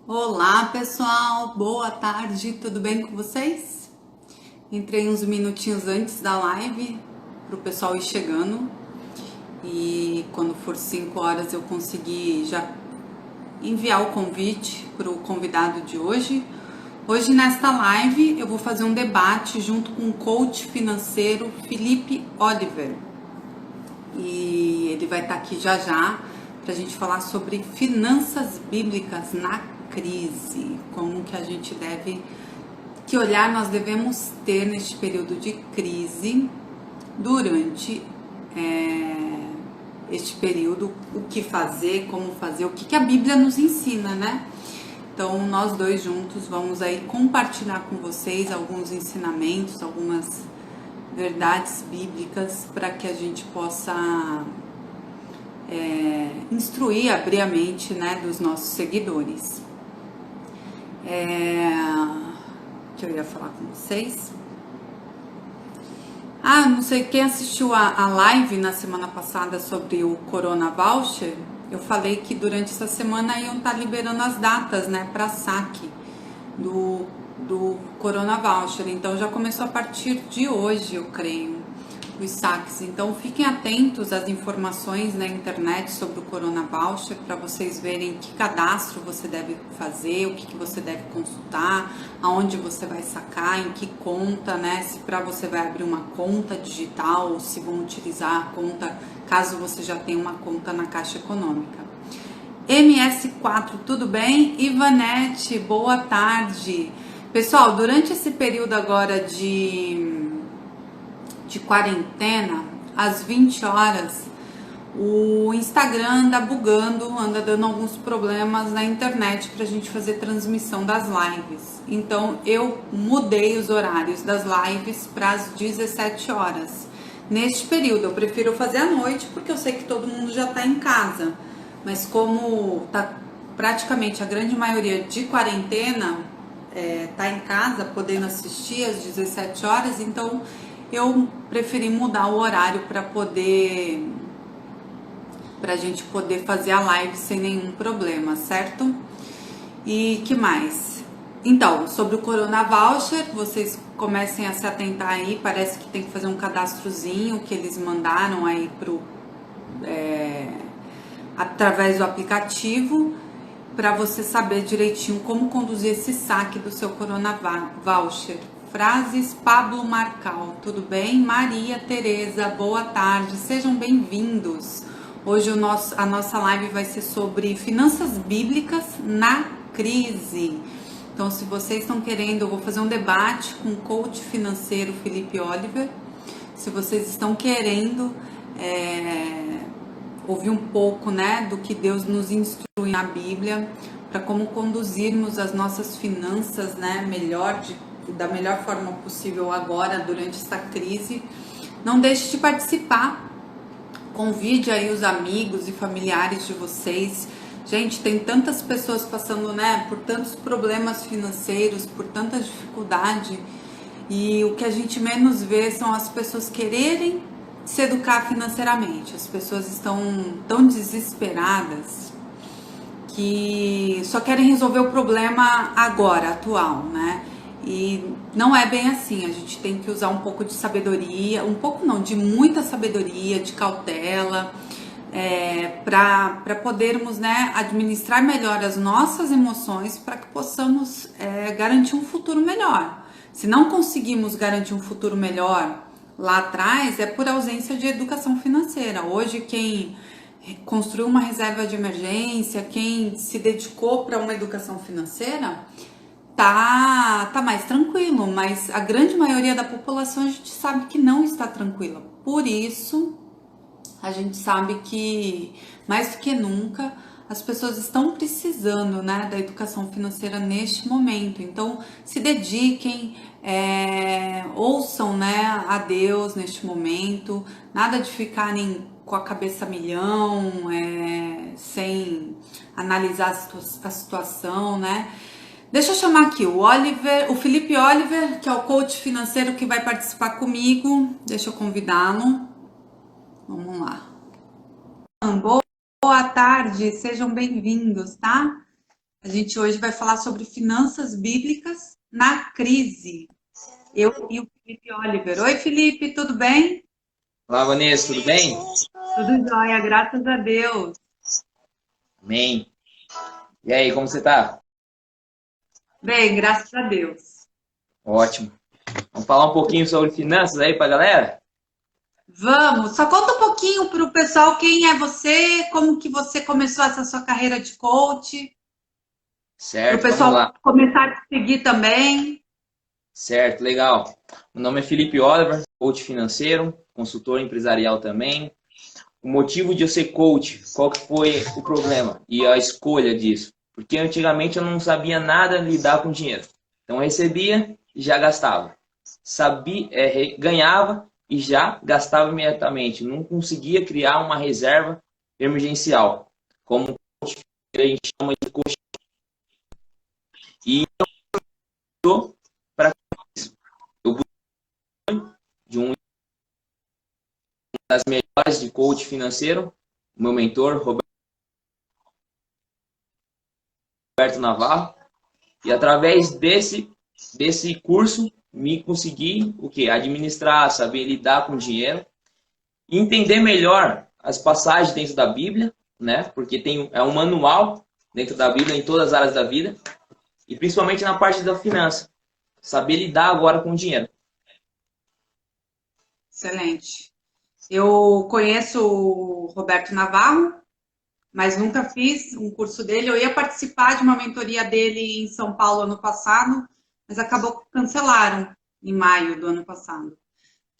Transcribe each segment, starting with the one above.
Olá, pessoal, boa tarde, tudo bem com vocês? Entrei uns minutinhos antes da live para o pessoal ir chegando e quando for 5 horas eu consegui já enviar o convite para o convidado de hoje. Hoje, nesta live, eu vou fazer um debate junto com o coach financeiro Felipe Oliver e ele vai estar aqui já já para a gente falar sobre finanças bíblicas na crise, como que a gente deve, que olhar nós devemos ter neste período de crise, durante este período, o que fazer, como fazer, o que a Bíblia nos ensina, né? Então, nós dois juntos vamos aí compartilhar com vocês alguns ensinamentos, algumas verdades bíblicas para que a gente possa instruir, abrir a mente, né, dos nossos seguidores. Que eu ia falar com vocês. Não sei quem assistiu a live na semana passada sobre o Corona Voucher. Eu falei que durante essa semana iam estar liberando as datas, né, para saque do Corona Voucher. Então já começou a partir de hoje, eu creio, os saques. Então fiquem atentos às informações na internet sobre o Corona Voucher para vocês verem que cadastro você deve fazer, o que você deve consultar, aonde você vai sacar, em que conta, né? Se para você vai abrir uma conta digital ou se vão utilizar a conta, caso você já tenha uma conta na Caixa Econômica. MS4, tudo bem? Ivanete, boa tarde. Pessoal, durante esse período agora de quarentena, às 20 horas, o Instagram anda bugando, anda dando alguns problemas na internet para a gente fazer transmissão das lives. Então eu mudei os horários das lives para as 17 horas. Neste período eu prefiro fazer à noite porque eu sei que todo mundo já está em casa. Mas como tá praticamente a grande maioria de quarentena tá em casa podendo assistir às 17 horas, então eu preferi mudar o horário para a gente poder fazer a live sem nenhum problema, certo? E que mais? Então, sobre o Corona Voucher, vocês comecem a se atentar aí, parece que tem que fazer um cadastrozinho que eles mandaram aí através do aplicativo, para você saber direitinho como conduzir esse saque do seu Corona Voucher. Frases Pablo Marcal, tudo bem? Maria Tereza, boa tarde, sejam bem-vindos. Hoje a nossa live vai ser sobre finanças bíblicas na crise. Então, se vocês estão querendo, eu vou fazer um debate com o coach financeiro Felipe Oliver. Se vocês estão querendo ouvir um pouco, né, do que Deus nos instrui na Bíblia, para como conduzirmos as nossas finanças, né, da melhor forma possível agora, durante essa crise, não deixe de participar. Convide aí os amigos e familiares de vocês. Gente, tem tantas pessoas passando, né, por tantos problemas financeiros, por tanta dificuldade, e o que a gente menos vê são as pessoas quererem se educar financeiramente. As pessoas estão tão desesperadas que só querem resolver o problema agora, atual, né? E não é bem assim. A gente tem que usar um pouco de sabedoria, um pouco não, de muita sabedoria, de cautela, para podermos, né, administrar melhor as nossas emoções, para que possamos garantir um futuro melhor. Se não conseguimos garantir um futuro melhor lá atrás, é por ausência de educação financeira. Hoje, quem construiu uma reserva de emergência, quem se dedicou para uma educação financeira, tá mais tranquilo, mas a grande maioria da população a gente sabe que não está tranquila. Por isso, a gente sabe que, mais do que nunca, as pessoas estão precisando, né, da educação financeira neste momento. Então, se dediquem, ouçam, né, a Deus neste momento. Nada de ficarem com a cabeça a milhão, sem analisar a situação, né? Deixa eu chamar aqui o Felipe Oliver, que é o coach financeiro que vai participar comigo. Deixa eu convidá-lo. Vamos lá. Boa tarde, sejam bem-vindos, tá? A gente hoje vai falar sobre finanças bíblicas na crise. Eu e o Felipe Oliver. Oi, Felipe, tudo bem? Olá, Vanessa, tudo bem? Tudo jóia, graças a Deus. Amém. E aí, como você tá? Bem, graças a Deus. Ótimo. Vamos falar um pouquinho sobre finanças aí pra galera? Vamos, só conta um pouquinho para o pessoal quem é você, como que você começou essa sua carreira de coach, para o Certo, vamos pessoal lá. começar a te seguir também. Certo, legal. Meu nome é Felipe Oliver, coach financeiro, consultor empresarial também. O motivo de eu ser coach, qual que foi o problema e a escolha disso? Porque antigamente eu não sabia nada lidar com dinheiro. Então eu recebia e já gastava. Sabia, ganhava e já gastava imediatamente. Não conseguia criar uma reserva emergencial, como a gente chama de coach. E eu para isso. Eu busquei de uma das melhores de coach financeiro, o meu mentor, Roberto Navarro. E através desse curso, me consegui o quê? Administrar, saber lidar com dinheiro, entender melhor as passagens dentro da Bíblia, né? Porque é um manual dentro da Bíblia em todas as áreas da vida, e principalmente na parte da finança. Saber lidar agora com o dinheiro. Excelente. Eu conheço o Roberto Navarro, mas nunca fiz um curso dele. Eu ia participar de uma mentoria dele em São Paulo ano passado, mas acabou que cancelaram em maio do ano passado.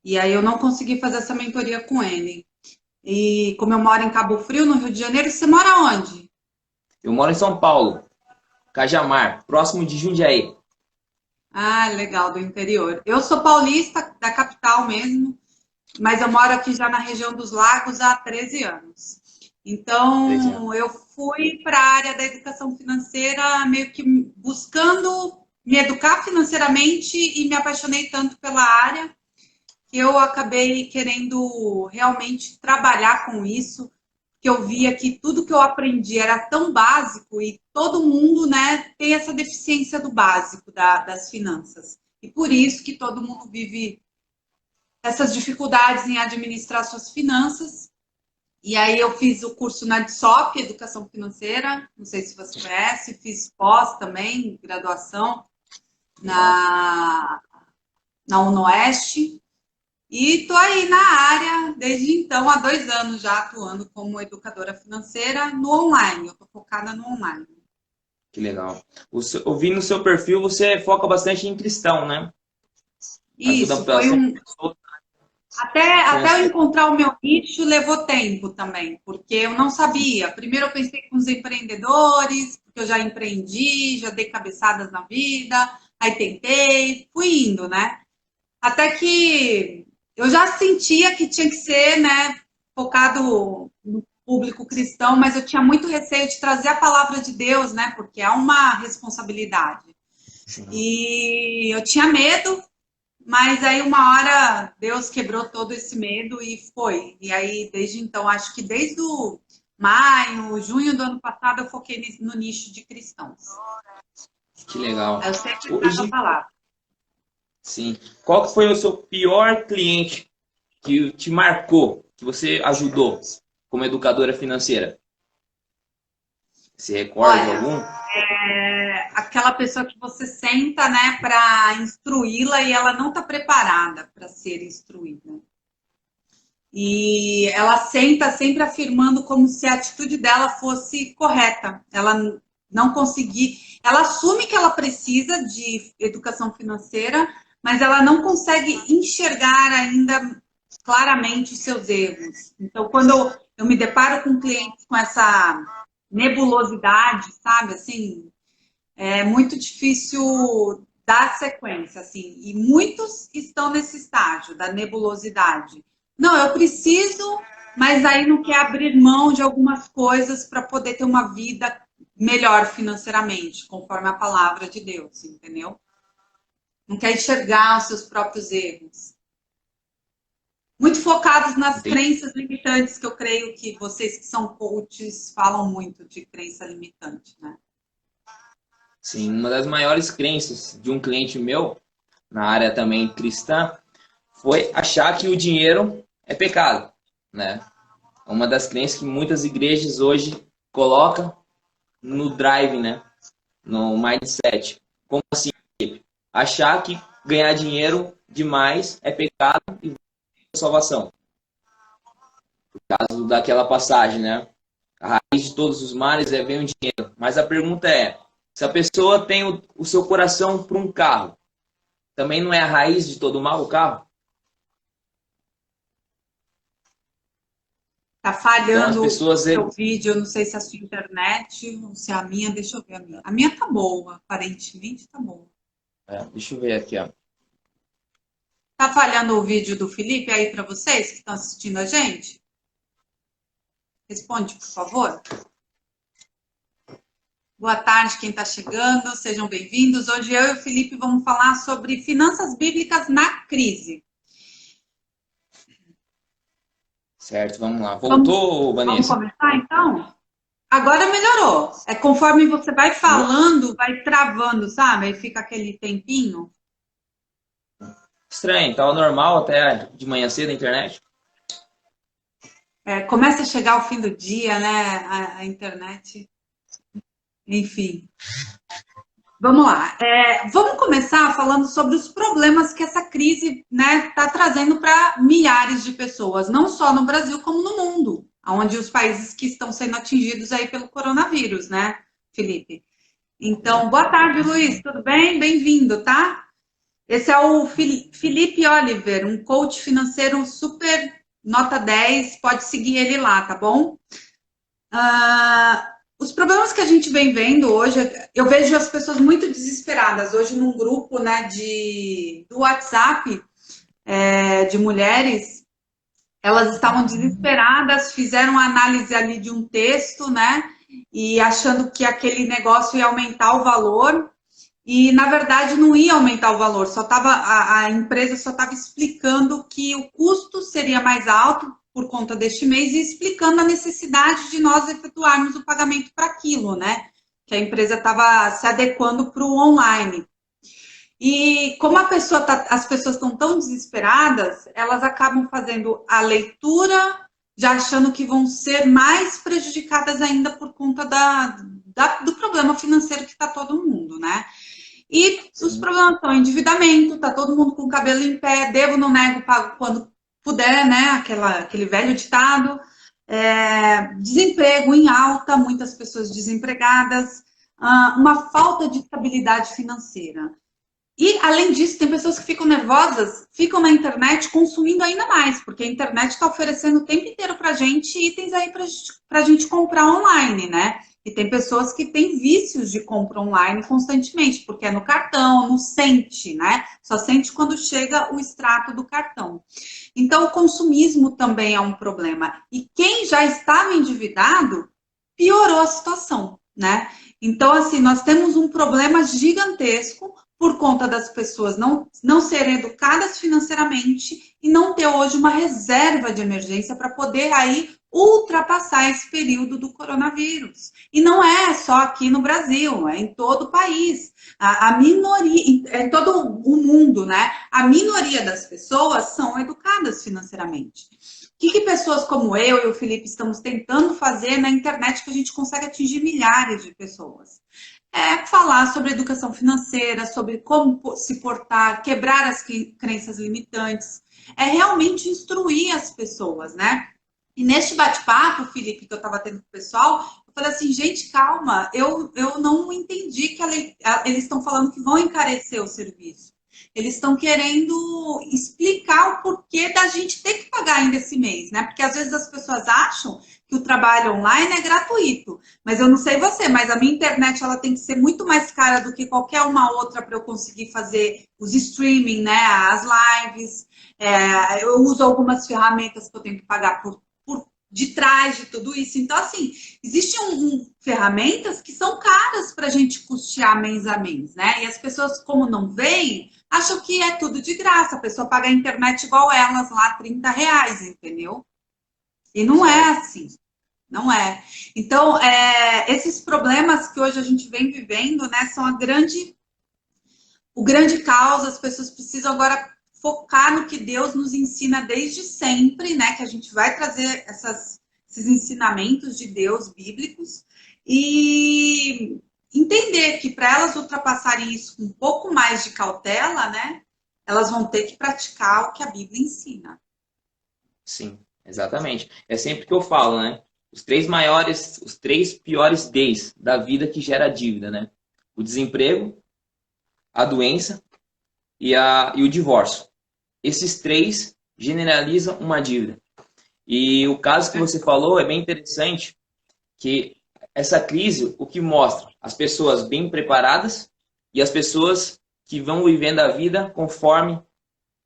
E aí eu não consegui fazer essa mentoria com ele. E como eu moro em Cabo Frio, no Rio de Janeiro, você mora onde? Eu moro em São Paulo, Cajamar, próximo de Jundiaí. Ah, legal, do interior. Eu sou paulista, da capital mesmo, mas eu moro aqui já na região dos Lagos há 13 anos. 13 Então, anos. eu fui para a área da educação financeira meio que buscando me educar financeiramente e me apaixonei tanto pela área que eu acabei querendo realmente trabalhar com isso, que eu via que tudo que eu aprendi era tão básico e todo mundo, né, tem essa deficiência do básico das finanças. E por isso que todo mundo vive essas dificuldades em administrar suas finanças. E aí eu fiz o curso na DSOP, Educação Financeira, não sei se você conhece, fiz pós também, graduação Legal. na, na UnoOeste. E estou aí na área desde então, há 2 anos já atuando como educadora financeira no online. Eu estou focada no online. Que legal. Eu vi no seu perfil, você foca bastante em cristão, né? Ajuda Isso, foi bastante um. pessoas Até eu financeiro. encontrar o meu nicho levou tempo também, porque eu não sabia. Primeiro eu pensei com os empreendedores, porque eu já empreendi, já dei cabeçadas na vida, aí tentei, fui indo, né? Até que eu já sentia que tinha que ser, né, focado no público cristão, mas eu tinha muito receio de trazer a palavra de Deus, né, porque é uma responsabilidade. Sim. E eu tinha medo, mas aí uma hora Deus quebrou todo esse medo e foi. E aí desde então, acho que desde o maio, junho do ano passado, eu foquei no nicho de cristãos. Que legal. Aí eu sempre trago a Hoje, palavra. sim. Qual que foi o seu pior cliente que te marcou, que você ajudou como educadora financeira? Se recorda de Olha, algum? aquela pessoa que você senta, né, para instruí-la e ela não está preparada para ser instruída. E ela senta sempre afirmando como se a atitude dela fosse correta. Ela não conseguir, ela assume que ela precisa de educação financeira, mas ela não consegue enxergar ainda claramente os seus erros. Então, quando eu me deparo com clientes com essa nebulosidade, sabe, assim, é muito difícil dar sequência, assim, e muitos estão nesse estágio da nebulosidade. Não, eu preciso, mas aí não quer abrir mão de algumas coisas para poder ter uma vida melhor financeiramente, conforme a palavra de Deus, entendeu? Não quer enxergar os seus próprios erros. Muito focados nas Entendi. crenças limitantes, que eu creio que vocês que são coaches falam muito de crença limitante, né? Sim, uma das maiores crenças de um cliente meu, na área também cristã, foi achar que o dinheiro é pecado, né? Uma das crenças que muitas igrejas hoje colocam no drive, né? No mindset. Como assim? Achar que ganhar dinheiro demais é pecado e salvação. Por causa daquela passagem, né? A raiz de todos os males é bem o dinheiro. Mas a pergunta é, se a pessoa tem o seu coração para um carro, também não é a raiz de todo mal o carro? Tá Então as falhando o pessoas... seu vídeo, eu não sei se é a sua internet ou se é a minha, deixa eu ver a minha. A minha tá boa, aparentemente tá boa. deixa eu ver aqui, ó. Tá falhando o vídeo do Felipe aí para vocês que estão assistindo a gente? Responde, por favor. Boa tarde, quem está chegando, sejam bem-vindos. Hoje eu e o Felipe vamos falar sobre finanças bíblicas na crise. Certo, vamos lá. Voltou, Vamos Vanessa? começar então? Agora melhorou. É conforme você vai falando, vai travando, sabe? Aí fica aquele tempinho. Estranho, tava normal até de manhã cedo a internet. Começa a chegar o fim do dia, né? A internet. Enfim. Vamos lá. Vamos começar falando sobre os problemas que essa crise, né, está trazendo para milhares de pessoas, não só no Brasil, como no mundo, onde os países que estão sendo atingidos aí pelo coronavírus, né, Felipe? Então, boa tarde, Luiz. Tudo bem? Bem-vindo, tá? Esse é o Felipe Oliver, um coach financeiro super nota 10. Pode seguir ele lá, tá bom? Os problemas que a gente vem vendo hoje, eu vejo as pessoas muito desesperadas. Hoje, num grupo, né, do WhatsApp, de mulheres, elas estavam desesperadas, fizeram a análise ali de um texto, né, e achando que aquele negócio ia aumentar o valor. E, na verdade, não ia aumentar o valor, a empresa só estava explicando que o custo seria mais alto por conta deste mês e explicando a necessidade de nós efetuarmos o pagamento para aquilo, né? Que a empresa estava se adequando para o online. E como as pessoas estão tão desesperadas, elas acabam fazendo a leitura, já achando que vão ser mais prejudicadas ainda por conta do problema financeiro que está todo mundo, né? E os problemas são endividamento, tá todo mundo com o cabelo em pé, devo, não nego, pago quando puder, né? Aquele velho ditado. Desemprego em alta, muitas pessoas desempregadas, uma falta de estabilidade financeira. E, além disso, tem pessoas que ficam nervosas, ficam na internet consumindo ainda mais, porque a internet está oferecendo o tempo inteiro para a gente itens aí para a gente comprar online, né? E tem pessoas que têm vícios de compra online constantemente, porque é no cartão, não sente, né? Só sente quando chega o extrato do cartão. Então, o consumismo também é um problema. E quem já estava endividado, piorou a situação, né? Então, assim, nós temos um problema gigantesco por conta das pessoas não serem educadas financeiramente e não ter hoje uma reserva de emergência para poder aí ultrapassar esse período do coronavírus. E não é só aqui no Brasil, é em todo o país. A minoria, em todo o mundo, né? A minoria das pessoas são educadas financeiramente. O que pessoas como eu e o Felipe estamos tentando fazer na internet que a gente consegue atingir milhares de pessoas? Falar sobre educação financeira, sobre como se portar, quebrar as crenças limitantes, realmente instruir as pessoas, né? E neste bate-papo, Felipe, que eu estava tendo com o pessoal, eu falei assim, gente, calma, eu não entendi que eles estão falando que vão encarecer o serviço. Eles estão querendo explicar o porquê da gente ter que pagar ainda esse mês, né? Porque às vezes as pessoas acham que o trabalho online é gratuito. Mas eu não sei você, mas a minha internet ela tem que ser muito mais cara do que qualquer uma outra para eu conseguir fazer os streaming, né? As lives. Eu uso algumas ferramentas que eu tenho que pagar por detrás de tudo isso. Então, assim, existem ferramentas que são caras para a gente custear mês a mês, né? E as pessoas, como não veem, acham que é tudo de graça. A pessoa paga a internet igual elas lá, R$30, entendeu? E não é assim. Não é. Então, esses problemas que hoje a gente vem vivendo, né, são o grande caos. As pessoas precisam agora focar no que Deus nos ensina desde sempre, né, que a gente vai trazer esses ensinamentos de Deus bíblicos e entender que para elas ultrapassarem isso com um pouco mais de cautela, né, elas vão ter que praticar o que a Bíblia ensina. Sim, exatamente. É sempre que eu falo, né? Os três piores Ds da vida que gera dívida, né? O desemprego, a doença e o divórcio. Esses três generalizam uma dívida. E o caso que você falou é bem interessante, que essa crise, o que mostra? As pessoas bem preparadas e as pessoas que vão vivendo a vida conforme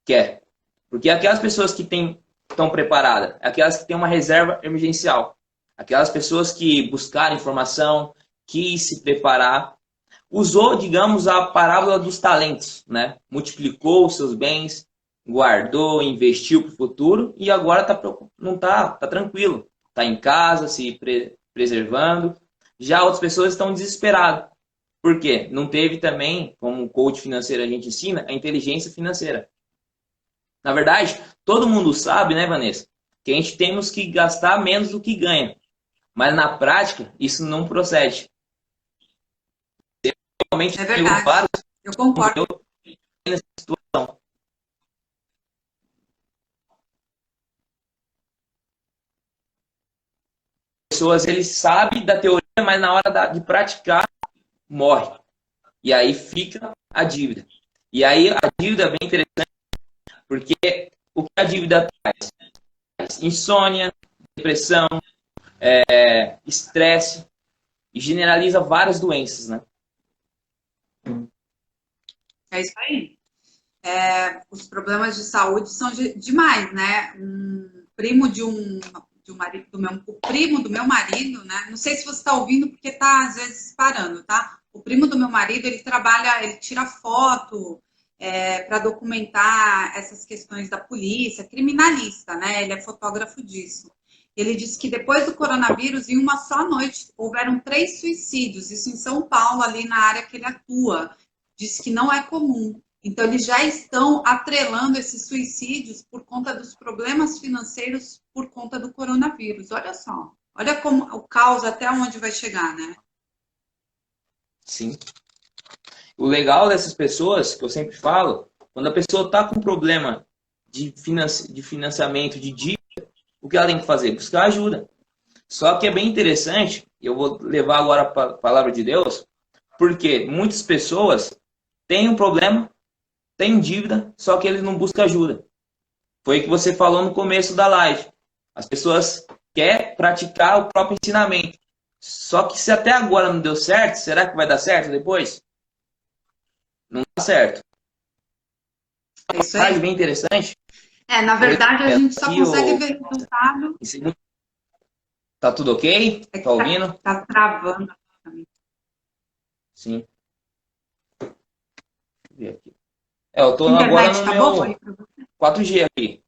quer. Porque aquelas pessoas que estão preparadas, aquelas que têm uma reserva emergencial, aquelas pessoas que buscaram informação, quis se preparar, usou, digamos, a parábola dos talentos, né? Multiplicou os seus bens, guardou, investiu para o futuro e agora não tá tranquilo. Está em casa, preservando. Já outras pessoas estão desesperadas. Por quê? Não teve também, como coach financeiro a gente ensina, a inteligência financeira. Na verdade, todo mundo sabe, né, Vanessa, que a gente temos que gastar menos do que ganha. Mas na prática, isso não procede. Realmente, É verdade. Eu concordo. nessa situação. Pessoas, eles sabem da teoria, mas na hora de praticar, morre. E aí fica a dívida. E aí a dívida é bem interessante, porque o que a dívida traz? Insônia, depressão, estresse, e generaliza várias doenças, né? É isso aí. Os problemas de saúde são demais, né? Um primo de um marido o primo do meu marido, né? Não sei se você está ouvindo porque está às vezes parando, tá? O primo do meu marido, ele trabalha, ele tira foto para documentar essas questões da polícia, criminalista, né? Ele é fotógrafo disso. Ele disse que depois do coronavírus, em uma só noite, houveram 3 suicídios, isso em São Paulo, ali na área que ele atua. Diz que não é comum. Então, eles já estão atrelando esses suicídios por conta dos problemas financeiros por conta do coronavírus. Olha só. Olha como o caos até onde vai chegar, né? Sim. O legal dessas pessoas, que eu sempre falo, quando a pessoa está com problema de financiamento, de dívida, o que ela tem que fazer? Buscar ajuda. Só que é bem interessante, eu vou levar agora para a palavra de Deus, porque muitas pessoas têm um problema, têm dívida, só que eles não buscam ajuda. Foi o que você falou no começo da live. As pessoas querem praticar o próprio ensinamento. Só que se até agora não deu certo, será que vai dar certo depois? Não dá certo. É isso Uma aí. frase bem interessante. Na verdade, a gente só consegue ver resultado. Tá tudo ok? Tá ouvindo? Tá travando. Sim. Deixa eu ver aqui. Eu tô agora no meu 4G aqui.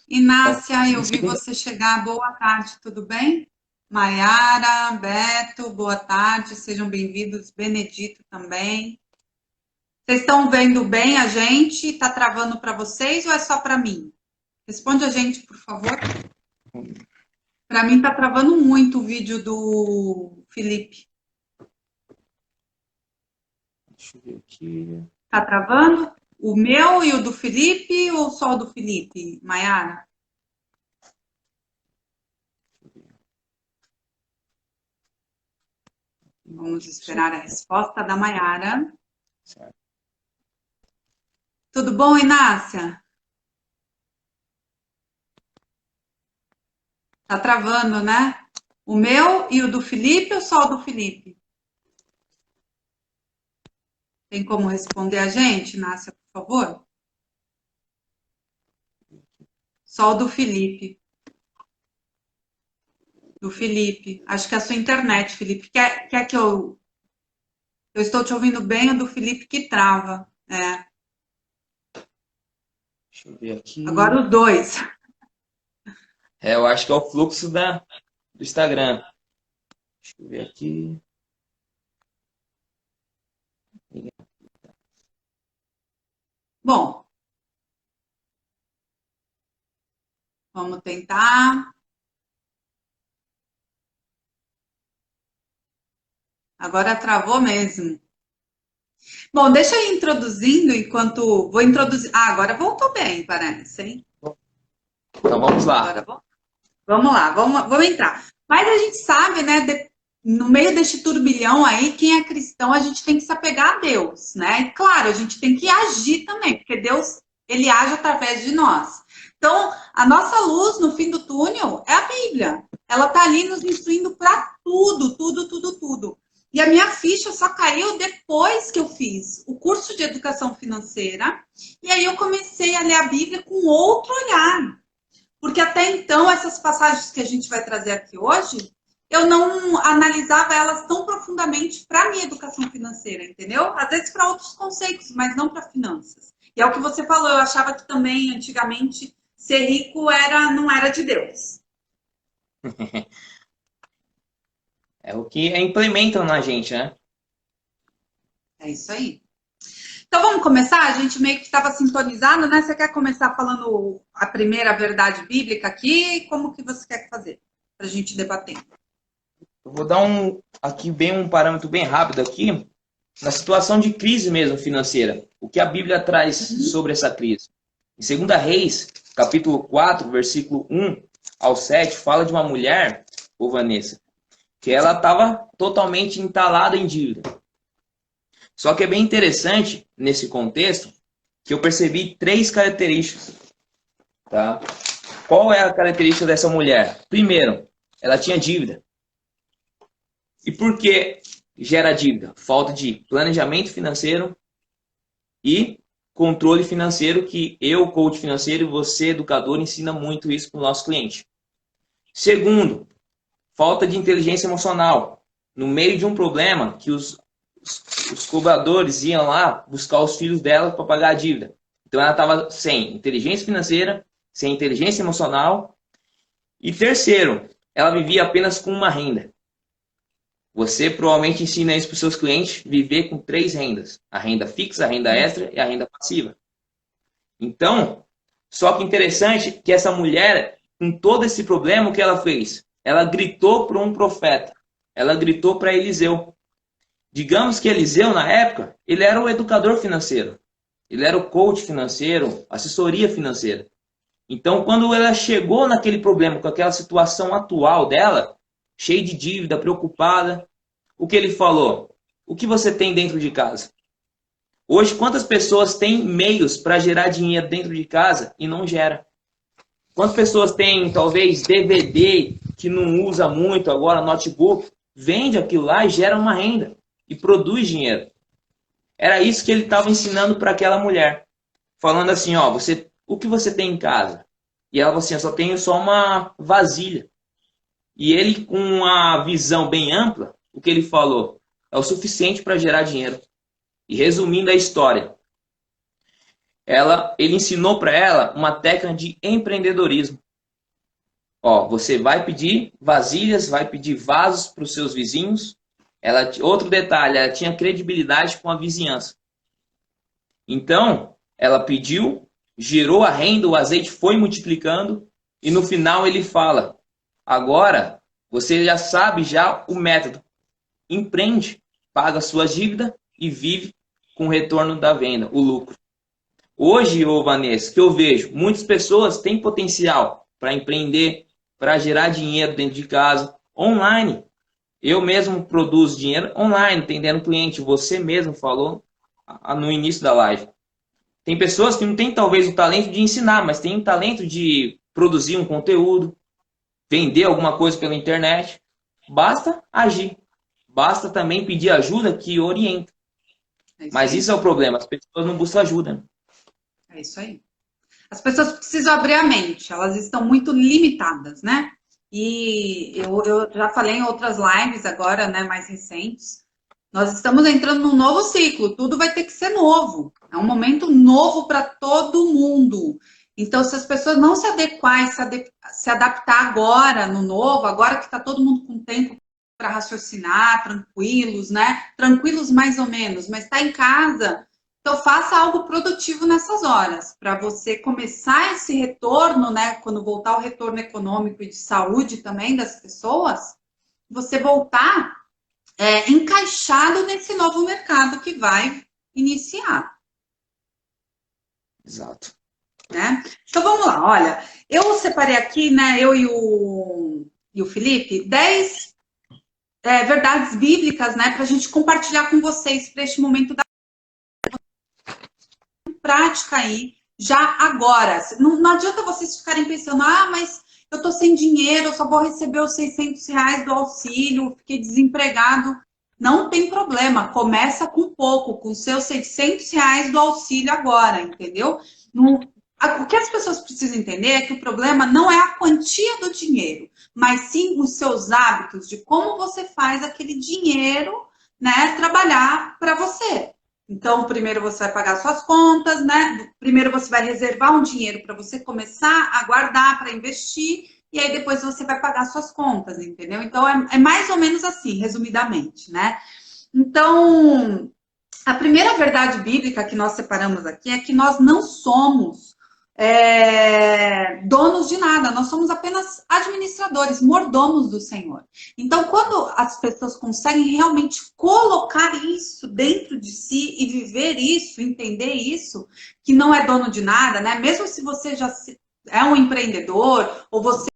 Inácia, eu vi você chegar. Boa tarde, tudo bem? Maiara, Beto, boa tarde, sejam bem-vindos. Benedito também. Vocês estão vendo bem a gente? Está travando para vocês ou é só para mim? Responde a gente, por favor. Para mim está travando muito o vídeo do Felipe. Deixa eu ver aqui. Está travando? O meu e o do Felipe ou só o do Felipe, Maiara? Vamos esperar a resposta da Maiara. Certo. Tudo bom, Inácia? Tá travando, né? O meu e o do Felipe ou só o do Felipe? Tem como responder a gente, Inácia, por favor? Só o do Felipe. Do Felipe. Acho que é a sua internet, Felipe. Quer que eu... Eu estou te ouvindo bem, o do Felipe que trava. Deixa eu ver aqui. Agora os dois. Eu acho que é o fluxo do Instagram. Deixa eu ver aqui. Bom, vamos tentar. Agora travou mesmo. Bom, deixa eu ir introduzindo enquanto... Vou introduzir... agora voltou bem, parece, hein? Então vamos lá. Agora vamos lá, vamos entrar. Mas a gente sabe, né, no meio deste turbilhão aí, quem é cristão, a gente tem que se apegar a Deus, né? E claro, a gente tem que agir também, porque Deus, ele age através de nós. Então, a nossa luz no fim do túnel é a Bíblia. Ela tá ali nos instruindo para tudo, tudo, tudo, tudo. E a minha ficha só caiu depois que eu fiz o curso de educação financeira. E aí eu comecei a ler a Bíblia com outro olhar. Porque até então, essas passagens que a gente vai trazer aqui hoje, eu não analisava elas tão profundamente para a minha educação financeira, entendeu? Às vezes para outros conceitos, mas não para finanças. E é o que você falou, eu achava que também, antigamente, ser rico não era de Deus. É o que implementam na gente, né? É isso aí. Então vamos começar? A gente meio que estava sintonizado, né? Você quer começar falando a primeira verdade bíblica aqui? Como que você quer fazer para a gente debater? Eu vou dar um parâmetro bem rápido aqui, na situação de crise mesmo financeira. O que a Bíblia traz sobre essa crise? Em 2 Reis, capítulo 4, versículo 1 ao 7, fala de uma mulher, ô Vanessa, que ela estava totalmente entalada em dívida. Só que é bem interessante, nesse contexto, que eu percebi 3 características. Tá? Qual é a característica dessa mulher? Primeiro, ela tinha dívida. E por que gera dívida? Falta de planejamento financeiro e controle financeiro, que eu, coach financeiro, e você, educador, ensina muito isso para o nosso cliente. Segundo, falta de inteligência emocional. No meio de um problema que os cobradores iam lá buscar os filhos dela para pagar a dívida. Então ela estava sem inteligência financeira, sem inteligência emocional. E terceiro, ela vivia apenas com uma renda. Você provavelmente ensina isso para os seus clientes, viver com 3 rendas. A renda fixa, a renda extra e a renda passiva. Então, só que interessante que essa mulher, com todo esse problema, o que ela fez? Ela gritou para um profeta. Ela gritou para Eliseu. Digamos que Eliseu, na época, ele era o educador financeiro. Ele era o coach financeiro, assessoria financeira. Então, quando ela chegou naquele problema, com aquela situação atual dela, cheia de dívida, preocupada, o que ele falou? O que você tem dentro de casa? Hoje, quantas pessoas têm meios para gerar dinheiro dentro de casa e não gera? Quantas pessoas têm, talvez, DVD, que não usa muito agora, notebook, vende aquilo lá e gera uma renda e produz dinheiro. Era isso que ele estava ensinando para aquela mulher. Falando assim, ó, o que você tem em casa? E ela falou assim, eu só tenho uma vasilha. E ele, com uma visão bem ampla, o que ele falou? É o suficiente para gerar dinheiro. E resumindo a história, ele ensinou para ela uma técnica de empreendedorismo. Ó, você vai pedir vasilhas, vai pedir vasos para os seus vizinhos. Outro detalhe, ela tinha credibilidade com a vizinhança. Então, ela pediu, gerou a renda, o azeite foi multiplicando e no final ele fala, agora você já sabe o método. Empreende, paga sua dívida e vive com o retorno da venda, o lucro. Hoje, ô Vanessa, que eu vejo, muitas pessoas têm potencial para empreender, para gerar dinheiro dentro de casa, online. Eu mesmo produzo dinheiro online, atendendo cliente. Você mesmo falou no início da live. Tem pessoas que não têm talvez o talento de ensinar, mas têm o talento de produzir um conteúdo, vender alguma coisa pela internet. Basta agir. Basta também pedir ajuda que orienta. Mas isso é o problema, as pessoas não buscam ajuda. É isso aí. As pessoas precisam abrir a mente, elas estão muito limitadas, né? E eu já falei em outras lives agora, né, mais recentes, Nós estamos entrando num novo ciclo, tudo vai ter que ser novo. É um momento novo para todo mundo. Então, se as pessoas não se adequarem, se adaptar agora no novo, agora que está todo mundo com tempo para raciocinar, tranquilos, né? Tranquilos mais ou menos, mas está em casa, então faça algo produtivo nessas horas, para você começar esse retorno, né? Quando voltar o retorno econômico e de saúde também das pessoas, você voltar encaixado nesse novo mercado que vai iniciar. Exato. Né? Então vamos lá, olha, eu separei aqui, né, eu e o Felipe, 10 verdades bíblicas, né, para a gente compartilhar com vocês para este momento da prática aí, já agora. Não adianta vocês ficarem pensando, mas eu tô sem dinheiro, eu só vou receber os R$ 600 do auxílio, fiquei desempregado. Não tem problema, começa com pouco, com seus R$ 600 do auxílio agora, entendeu? O que as pessoas precisam entender é que o problema não é a quantia do dinheiro, mas sim os seus hábitos de como você faz aquele dinheiro, né, trabalhar para você. Então, primeiro você vai pagar suas contas, né? Primeiro você vai reservar um dinheiro para você começar a guardar, para investir, e aí depois você vai pagar suas contas, entendeu? Então, é mais ou menos assim, resumidamente, né? Então, a primeira verdade bíblica que nós separamos aqui é que nós não somos donos de nada, nós somos apenas administradores, mordomos do Senhor. Então, quando as pessoas conseguem realmente colocar isso dentro de si e viver isso, entender isso, que não é dono de nada, né? Mesmo se você já é um empreendedor ou você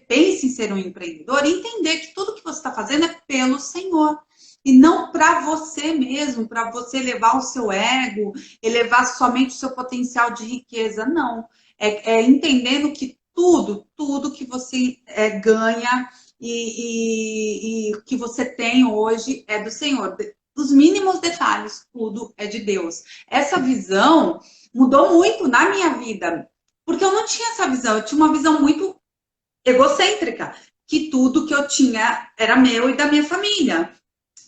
pensa em ser um empreendedor, entender que tudo que você está fazendo é pelo Senhor. E não para você mesmo, para você elevar o seu ego, elevar somente o seu potencial de riqueza, não. É entendendo que tudo que você ganha e que você tem hoje é do Senhor. Os mínimos detalhes, tudo é de Deus. Essa visão mudou muito na minha vida, porque eu não tinha essa visão, eu tinha uma visão muito egocêntrica, que tudo que eu tinha era meu e da minha família.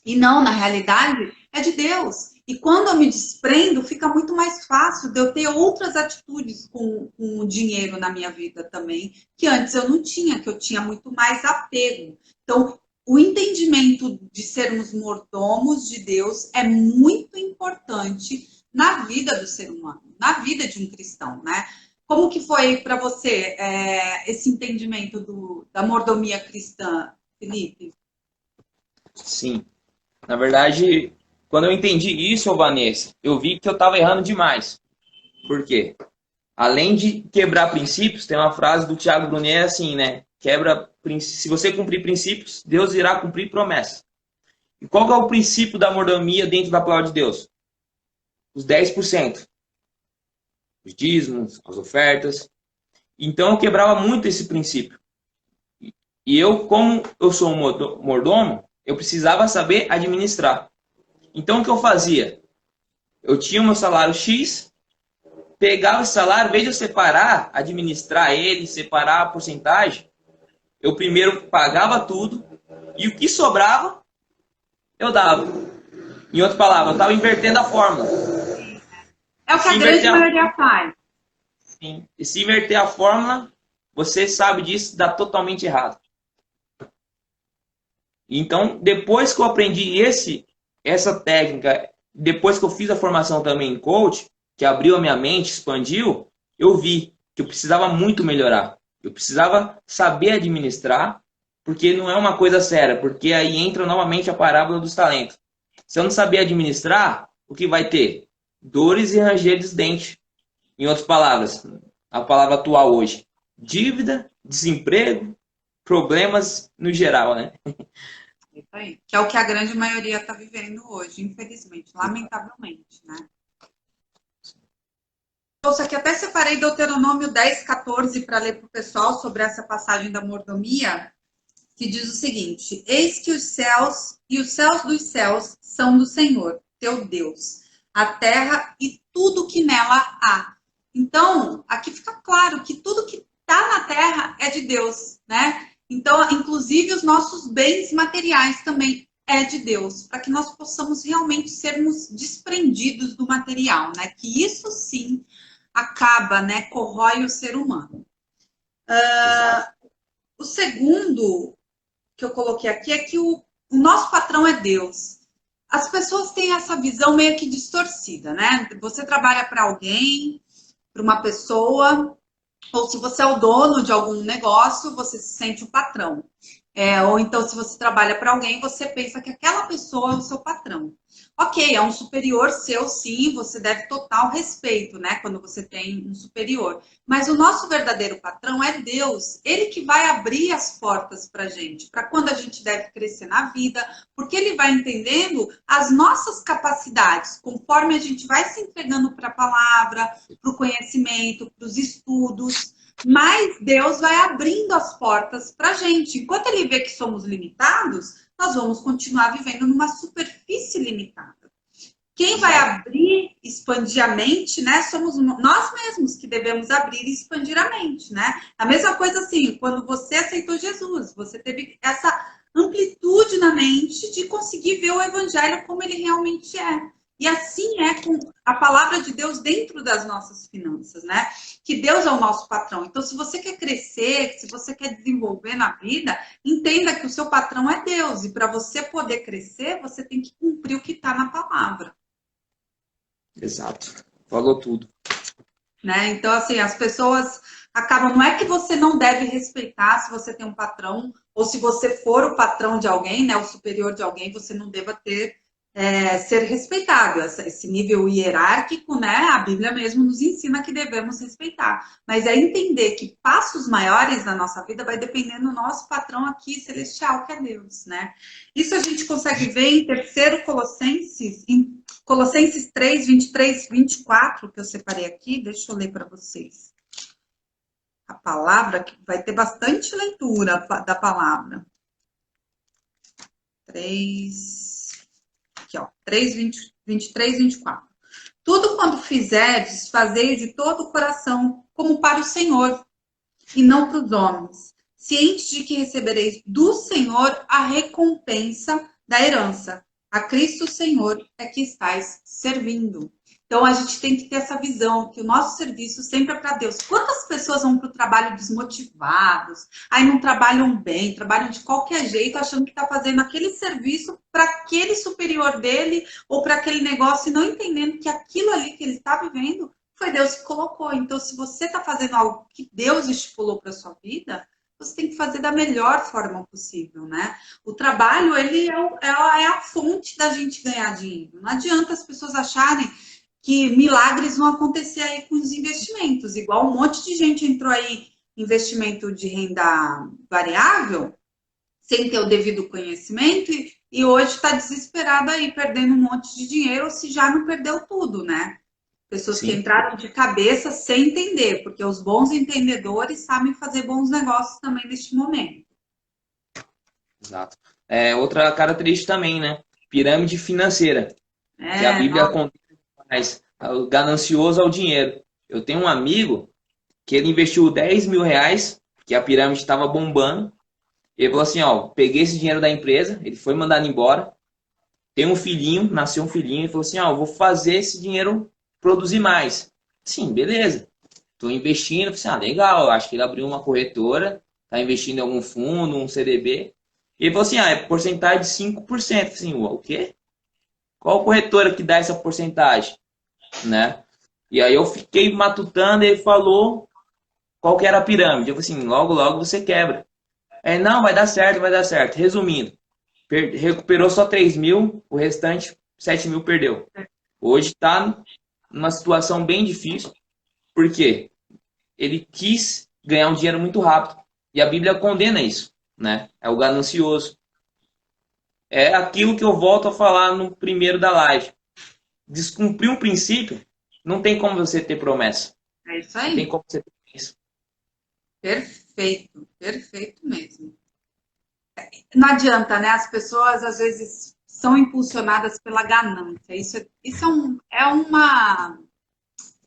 E não, na realidade, é de Deus. E quando eu me desprendo, fica muito mais fácil de eu ter outras atitudes com o dinheiro na minha vida também, que antes eu não tinha, que eu tinha muito mais apego. Então, o entendimento de sermos mordomos de Deus é muito importante na vida do ser humano, na vida de um cristão, né? Como que foi para você esse entendimento da mordomia cristã, Felipe? Sim. Na verdade, quando eu entendi isso, Vanessa, eu vi que eu estava errando demais. Por quê? Além de quebrar princípios, tem uma frase do Tiago Brunet assim, né? Se você cumprir princípios, Deus irá cumprir promessas. E qual é o princípio da mordomia dentro da palavra de Deus? Os 10%. Os dízimos, as ofertas. Então eu quebrava muito esse princípio. E eu, como eu sou um mordomo, eu precisava saber administrar. Então, o que eu fazia? Eu tinha o meu salário X, pegava esse salário, em vez de eu separar, administrar ele, separar a porcentagem, eu primeiro pagava tudo e o que sobrava, eu dava. Em outras palavras, eu estava invertendo a fórmula. É o que a grande maioria faz. Sim. E se inverter a fórmula, você sabe disso, dá totalmente errado. Então, depois que eu aprendi essa técnica, depois que eu fiz a formação também em coach, que abriu a minha mente, expandiu, eu vi que eu precisava muito melhorar. Eu precisava saber administrar, porque não é uma coisa séria, porque aí entra novamente a parábola dos talentos. Se eu não saber administrar, o que vai ter? Dores e ranger dos dentes. Em outras palavras, a palavra atual hoje, dívida, desemprego, problemas no geral, né? Isso aí. Que é o que a grande maioria está vivendo hoje, infelizmente, lamentavelmente, né? Então, isso aqui até separei Deuteronômio 10:14 para ler para o pessoal sobre essa passagem da mordomia, que diz o seguinte: eis que os céus e os céus dos céus são do Senhor, teu Deus, a terra e tudo que nela há. Então, aqui fica claro que tudo que está na terra é de Deus, né? Então, inclusive os nossos bens materiais também é de Deus, para que nós possamos realmente sermos desprendidos do material, né? Que isso sim acaba, né? Corrói o ser humano. O segundo que eu coloquei aqui é que o nosso patrão é Deus. As pessoas têm essa visão meio que distorcida, né? Você trabalha para alguém, para uma pessoa, ou se você é o dono de algum negócio, você se sente o patrão. Ou então, se você trabalha para alguém, você pensa que aquela pessoa é o seu patrão. Ok, é um superior seu, sim, você deve total respeito, né? Quando você tem um superior. Mas o nosso verdadeiro patrão é Deus. Ele que vai abrir as portas para gente, para quando a gente deve crescer na vida, porque ele vai entendendo as nossas capacidades, conforme a gente vai se entregando para a palavra, para o conhecimento, para os estudos. Mas Deus vai abrindo as portas para a gente. Enquanto ele vê que somos limitados, nós vamos continuar vivendo numa superfície limitada. Quem vai abrir, expandir a mente, né? Somos nós mesmos que devemos abrir e expandir a mente, né? A mesma coisa assim, quando você aceitou Jesus, você teve essa amplitude na mente de conseguir ver o evangelho como ele realmente é. E assim é com a palavra de Deus dentro das nossas finanças, né? Que Deus é o nosso patrão. Então, se você quer crescer, se você quer desenvolver na vida, entenda que o seu patrão é Deus. E para você poder crescer, você tem que cumprir o que está na palavra. Exato. Falou tudo. Né? Então, assim, as pessoas acabam... Não é que você não deve respeitar se você tem um patrão, ou se você for o patrão de alguém, né, o superior de alguém, você não deva ser respeitado. Esse nível hierárquico, né, a Bíblia mesmo nos ensina que devemos respeitar. Mas é entender que passos maiores na nossa vida vai depender do nosso patrão aqui celestial, que é Deus, né? Isso a gente consegue ver em 3 Colossenses, em Colossenses 3, 23, 24, que eu separei aqui, deixa eu ler para vocês. A palavra, que vai ter bastante leitura da palavra. 3, aqui ó, 3, 20, 23, 24. Tudo quanto fizerdes, fazei de todo o coração, como para o Senhor, e não para os homens, cientes de que recebereis do Senhor a recompensa da herança. A Cristo Senhor é que estáis servindo. Então, a gente tem que ter essa visão, que o nosso serviço sempre é para Deus. Quantas pessoas vão para o trabalho desmotivados, aí não trabalham bem, trabalham de qualquer jeito, achando que está fazendo aquele serviço para aquele superior dele, ou para aquele negócio, e não entendendo que aquilo ali que ele está vivendo foi Deus que colocou. Então, se você está fazendo algo que Deus estipulou para sua vida, você tem que fazer da melhor forma possível, né? O trabalho, ele é a fonte da gente ganhar dinheiro. Não adianta as pessoas acharem que milagres vão acontecer aí com os investimentos. Igual um monte de gente entrou aí em investimento de renda variável, sem ter o devido conhecimento, e hoje está desesperado aí, perdendo um monte de dinheiro, ou se já não perdeu tudo, né? Pessoas que entraram de cabeça sem entender, porque os bons entendedores sabem fazer bons negócios também neste momento. Exato. Outra característica também, né? Pirâmide financeira. Que a Bíblia condena mais. O ganancioso ao dinheiro. Eu tenho um amigo que ele investiu 10 mil reais, que a pirâmide estava bombando. Ele falou assim, ó, peguei esse dinheiro da empresa, ele foi mandado embora. Tem um filhinho, nasceu um filhinho, e falou assim, ó, vou fazer esse dinheiro produzir mais. Sim, beleza. Estou investindo, assim, legal, acho que ele abriu uma corretora, está investindo em algum fundo, um CDB. E ele falou assim, é porcentagem de 5%. Assim, o quê? Qual corretora que dá essa porcentagem? Né? E aí eu fiquei matutando, ele falou qual que era a pirâmide. Eu falei assim, logo, logo você quebra. Não, vai dar certo, vai dar certo. Resumindo, recuperou só 3 mil, o restante 7 mil perdeu. Hoje está numa situação bem difícil, porque ele quis ganhar um dinheiro muito rápido. E a Bíblia condena isso, né? É o ganancioso. É aquilo que eu volto a falar no primeiro da live. Descumprir um princípio, não tem como você ter promessa. É isso aí. Não tem como você ter isso. Perfeito, perfeito mesmo. Não adianta, né? As pessoas às vezes são impulsionadas pela ganância. Isso é uma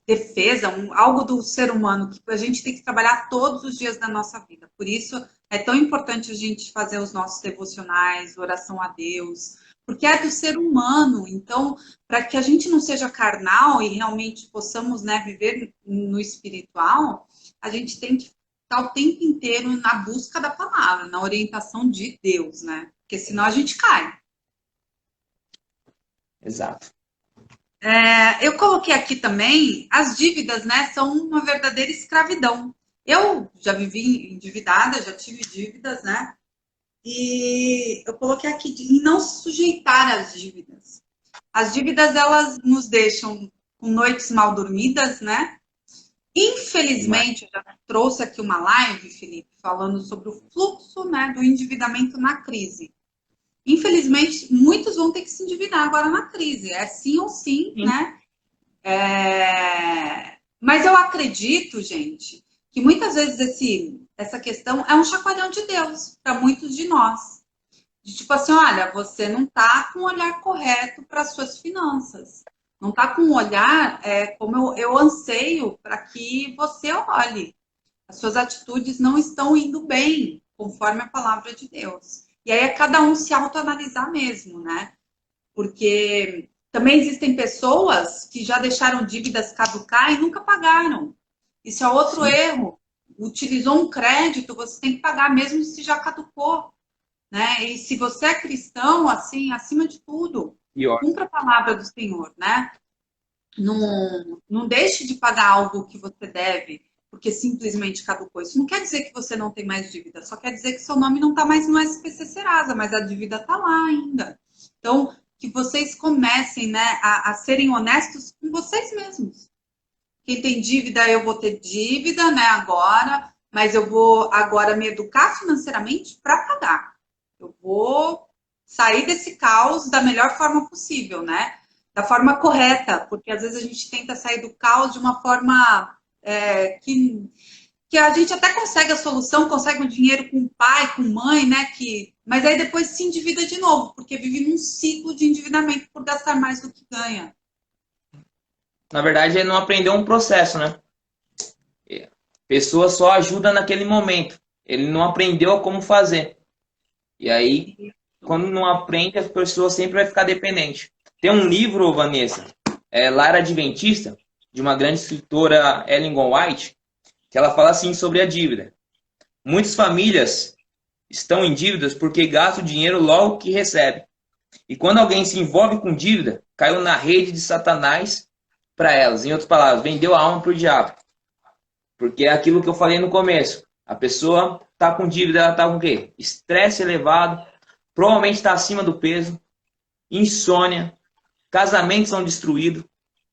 defesa, algo do ser humano que a gente tem que trabalhar todos os dias da nossa vida. Por isso é tão importante a gente fazer os nossos devocionais, oração a Deus, porque é do ser humano. Então, para que a gente não seja carnal e realmente possamos, né, viver no espiritual, a gente tem que estar o tempo inteiro na busca da palavra, na orientação de Deus, né? Porque senão a gente cai. Exato. Eu coloquei aqui também as dívidas, né? São uma verdadeira escravidão. Eu já vivi endividada, já tive dívidas, né? E eu coloquei aqui de não se sujeitar às dívidas. As dívidas, elas nos deixam com noites mal dormidas, né? Infelizmente, eu já trouxe aqui uma live, Felipe, falando sobre o fluxo, né, do endividamento na crise. Infelizmente, muitos vão ter que se endividar agora na crise. É sim ou sim, né? Mas eu acredito, gente, que muitas vezes essa questão é um chacoalhão de Deus para muitos de nós. De tipo assim, olha, você não está com o olhar correto para as suas finanças. Não está com o olhar como eu anseio para que você olhe. As suas atitudes não estão indo bem, conforme a palavra de Deus. E aí é cada um se autoanalisar mesmo, né? Porque também existem pessoas que já deixaram dívidas caducar e nunca pagaram. Isso é outro erro. Utilizou um crédito, você tem que pagar mesmo se já caducou, né? E se você é cristão, assim, acima de tudo, cumpra a palavra do Senhor, né? Não deixe de pagar algo que você deve, porque simplesmente caducou. Isso não quer dizer que você não tem mais dívida, só quer dizer que seu nome não está mais no SPC Serasa, mas a dívida está lá ainda. Então, que vocês comecem, né, a serem honestos com vocês mesmos. Quem tem dívida, eu vou ter dívida, né, agora, mas eu vou agora me educar financeiramente para pagar. Eu vou sair desse caos da melhor forma possível, né? Da forma correta, porque às vezes a gente tenta sair do caos de uma forma que a gente até consegue a solução, consegue o dinheiro com o pai, com mãe, né? Mas aí depois se endivida de novo, porque vive num ciclo de endividamento por gastar mais do que ganha. Na verdade, ele não aprendeu um processo, né? A pessoa só ajuda naquele momento. Ele não aprendeu como fazer. E aí, quando não aprende, a pessoa sempre vai ficar dependente. Tem um livro, Vanessa, Lar Adventista, de uma grande escritora, Ellen White, que ela fala assim sobre a dívida. Muitas famílias estão em dívidas porque gastam o dinheiro logo que recebe. E quando alguém se envolve com dívida, caiu na rede de Satanás para elas. Em outras palavras, vendeu a alma para o diabo. Porque é aquilo que eu falei no começo. A pessoa está com dívida, ela está com o quê? Estresse elevado, provavelmente está acima do peso, insônia, casamentos são destruídos.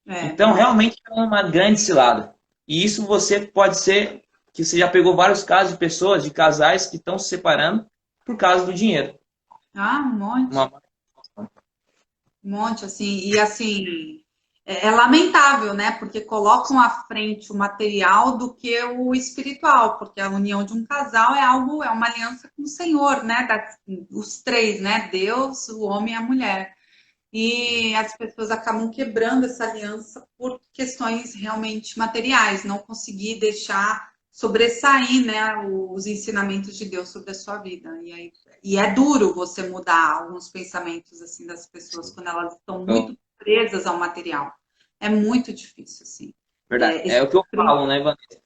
Então, realmente é uma grande cilada. E isso você pode ser que você já pegou vários casos de pessoas, de casais que estão se separando por causa do dinheiro. Ah, um monte. Um monte, assim. E assim, é lamentável, né? Porque colocam à frente o material do que o espiritual, porque a união de um casal é uma aliança com o Senhor, né? Os três, né? Deus, o homem e a mulher. E as pessoas acabam quebrando essa aliança por questões realmente materiais, não conseguir deixar sobressair, né, os ensinamentos de Deus sobre a sua vida. E é duro você mudar alguns pensamentos assim das pessoas quando elas estão muito presas ao material. É muito difícil, assim. Verdade. É o que eu falo, né, Vanessa?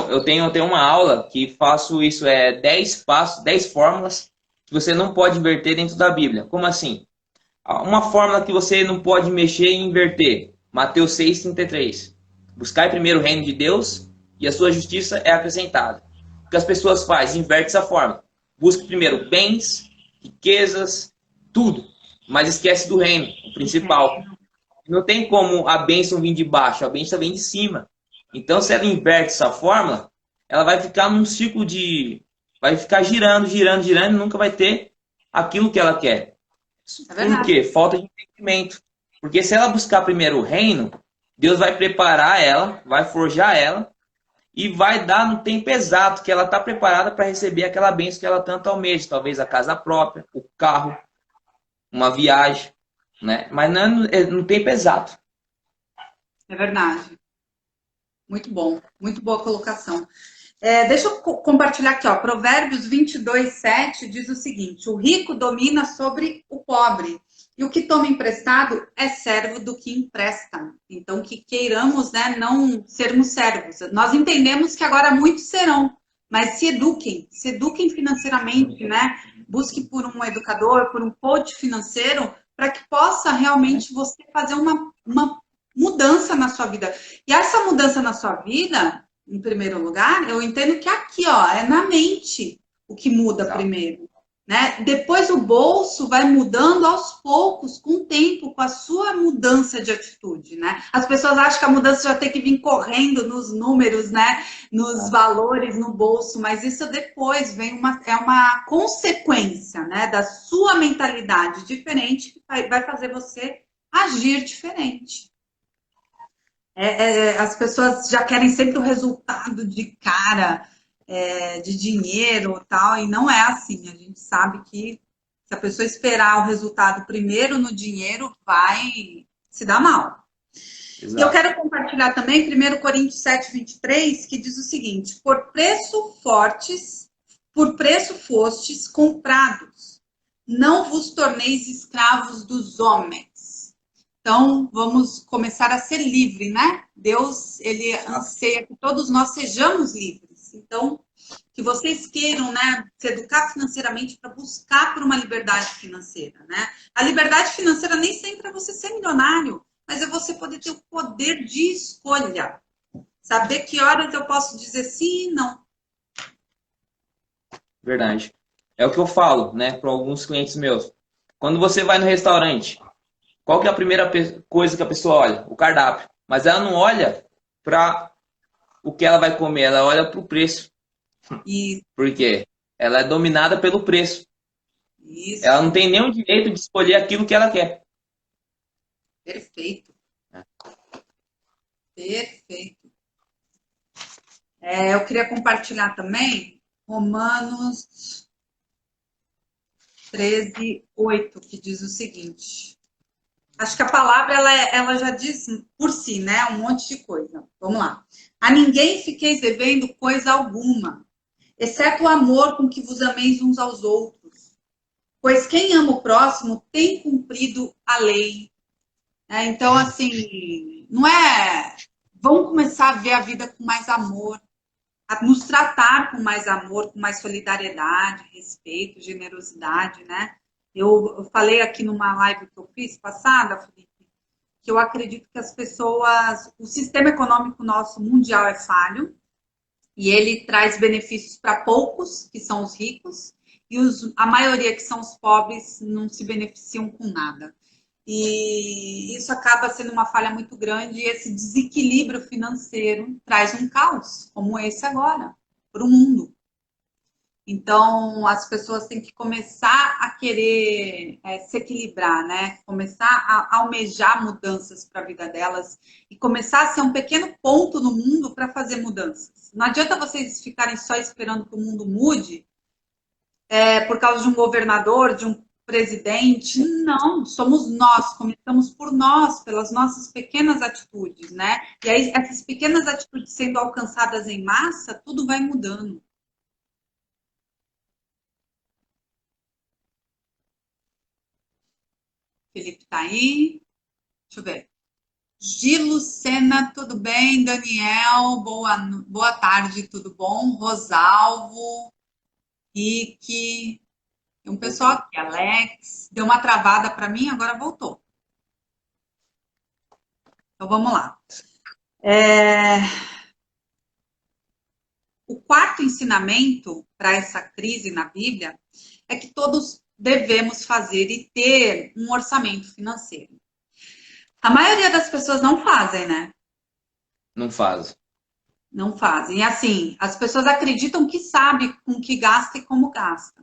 Eu tenho uma aula que faço isso, 10 passos, 10 fórmulas que você não pode inverter dentro da Bíblia. Como assim? Uma fórmula que você não pode mexer e inverter. Mateus 6,33. Buscai primeiro o reino de Deus e a sua justiça é acrescentada. O que as pessoas fazem? Inverte essa fórmula. Busca primeiro bens, riquezas, tudo. Mas esquece do reino, o principal. Não tem como a bênção vir de baixo, a bênção vem de cima. Então, se ela inverte essa fórmula, ela vai ficar num ciclo de... Vai ficar girando, girando, girando e nunca vai ter aquilo que ela quer. Por quê? Falta de entendimento. Porque se ela buscar primeiro o reino, Deus vai preparar ela, vai forjar ela e vai dar no tempo exato que ela está preparada para receber aquela bênção que ela tanto almeja. Talvez a casa própria, o carro, uma viagem, né? Mas não no tempo exato. É verdade. muito boa colocação. Deixa eu compartilhar aqui, ó. Provérbios 22:7 diz o seguinte: o rico domina sobre o pobre, e o que toma emprestado é servo do que empresta. Então, que queiramos, né, não sermos servos. Nós entendemos que agora muitos serão, mas se eduquem financeiramente, né? Busque por um educador, por um coach financeiro, para que possa realmente você fazer uma mudança na sua vida. E essa mudança na sua vida, em primeiro lugar, eu entendo que aqui, ó, é na mente o que muda primeiro, né? Depois o bolso vai mudando aos poucos, com o tempo, com a sua mudança de atitude, né? As pessoas acham que a mudança já tem que vir correndo nos números, né? Nos valores, no bolso, mas isso depois vem é uma consequência, né? Da sua mentalidade diferente que vai fazer você agir diferente. As pessoas já querem sempre o resultado de cara, de dinheiro e tal, e não é assim. A gente sabe que se a pessoa esperar o resultado primeiro no dinheiro, vai se dar mal. Exato. E eu quero compartilhar também 1 Coríntios 7:23, que diz o seguinte: por preço fostes comprados, não vos torneis escravos dos homens. Então, vamos começar a ser livre, né? Deus, ele anseia que todos nós sejamos livres. Então, que vocês queiram, né, se educar financeiramente para buscar por uma liberdade financeira, né? A liberdade financeira nem sempre é você ser milionário, mas é você poder ter o poder de escolha. Saber que horas eu posso dizer sim e não. Verdade. É o que eu falo, né, para alguns clientes meus. Quando você vai no restaurante, qual que é a primeira coisa que a pessoa olha? O cardápio. Mas ela não olha para o que ela vai comer, ela olha para o preço. Isso. Por quê? Ela é dominada pelo preço. Isso. Ela não tem nenhum direito de escolher aquilo que ela quer. Perfeito. Perfeito. Eu queria compartilhar também Romanos 13:8, que diz o seguinte. Acho que a palavra ela já diz por si, né? Um monte de coisa. Vamos lá. A ninguém fiqueis devendo coisa alguma, exceto o amor com que vos ameis uns aos outros. Pois quem ama o próximo tem cumprido a lei. Então, assim, não é... Vamos começar a ver a vida com mais amor, a nos tratar com mais amor, com mais solidariedade, respeito, generosidade, né? Eu falei aqui numa live que eu fiz passada, Felipe, que eu acredito que as pessoas... O sistema econômico nosso mundial é falho e ele traz benefícios para poucos, que são os ricos, e a maioria, que são os pobres, não se beneficiam com nada. E isso acaba sendo uma falha muito grande, e esse desequilíbrio financeiro traz um caos, como esse agora, para o mundo. Então, as pessoas têm que começar a querer se equilibrar, né? Começar a almejar mudanças para a vida delas e começar a ser um pequeno ponto no mundo para fazer mudanças. Não adianta vocês ficarem só esperando que o mundo mude por causa de um governador, de um presidente. Não, somos nós, começamos por nós, pelas nossas pequenas atitudes, né? E aí, essas pequenas atitudes sendo alcançadas em massa, tudo vai mudando. Felipe tá aí. Deixa eu ver. Gilucena, tudo bem? Daniel, boa tarde, tudo bom? Rosalvo, Rick, tem um pessoal aqui, Alex, deu uma travada para mim, agora voltou. Então vamos lá. O quarto ensinamento para essa crise na Bíblia é que todos devemos fazer e ter um orçamento financeiro. A maioria das pessoas não fazem, né? Não fazem. Não fazem. E assim, as pessoas acreditam que sabe com que gasta e como gasta.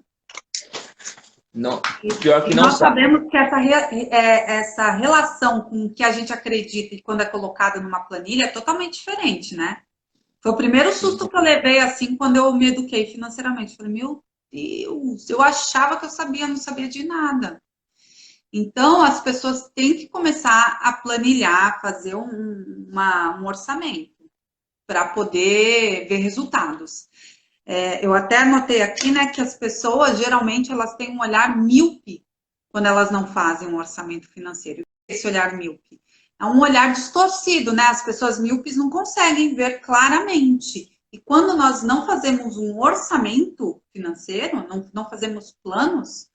Não, pior que não nós sabe. Sabemos que essa relação com o que a gente acredita e quando é colocado numa planilha é totalmente diferente, né? Foi o primeiro susto que eu levei, assim, quando eu me eduquei financeiramente. Falei, meu Deus, eu achava que eu sabia, não sabia de nada. Então, as pessoas têm que começar a planilhar, fazer um orçamento. para poder ver resultados. Eu até anotei aqui, né, que as pessoas, geralmente, elas têm um olhar míope quando elas não fazem um orçamento financeiro. Esse olhar míope é um olhar distorcido, né? As pessoas míopes não conseguem ver claramente. E quando nós não fazemos um orçamento financeiro, não fazemos planos,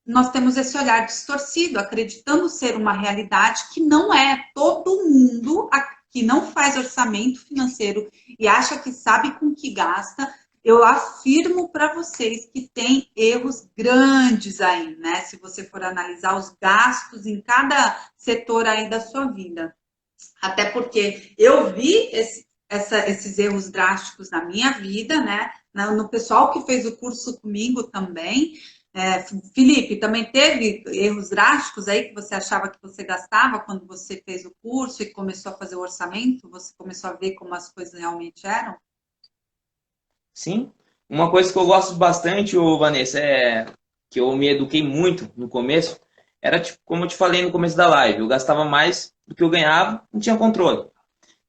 nós temos esse olhar distorcido, acreditando ser uma realidade que não é. Todo mundo que não faz orçamento financeiro e acha que sabe com que gasta, eu afirmo para vocês que tem erros grandes aí, né? Se você for analisar os gastos em cada setor aí da sua vida. Até porque eu vi esses erros drásticos na minha vida, né? No pessoal que fez o curso comigo também. Felipe, também teve erros drásticos aí que você achava que você gastava quando você fez o curso e começou a fazer o orçamento? Você começou a ver como as coisas realmente eram? Sim. Uma coisa que eu gosto bastante, Vanessa, que eu me eduquei muito no começo, era tipo, como eu te falei no começo da live, eu gastava mais do que eu ganhava, não tinha controle.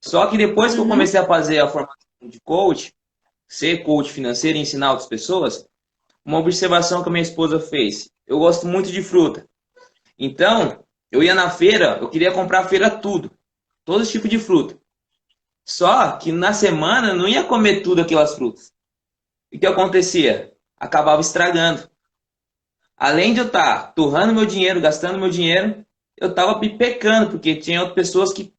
Só que depois que eu comecei a fazer a formação de coach, ser coach financeiro e ensinar outras pessoas, uma observação que a minha esposa fez. Eu gosto muito de fruta. Então, eu ia na feira, eu queria comprar a feira tudo. Todo tipo de fruta. Só que na semana eu não ia comer tudo aquelas frutas. E o que acontecia? Acabava estragando. Além de eu estar torrando meu dinheiro, gastando meu dinheiro, eu estava pecando, porque tinha outras pessoas que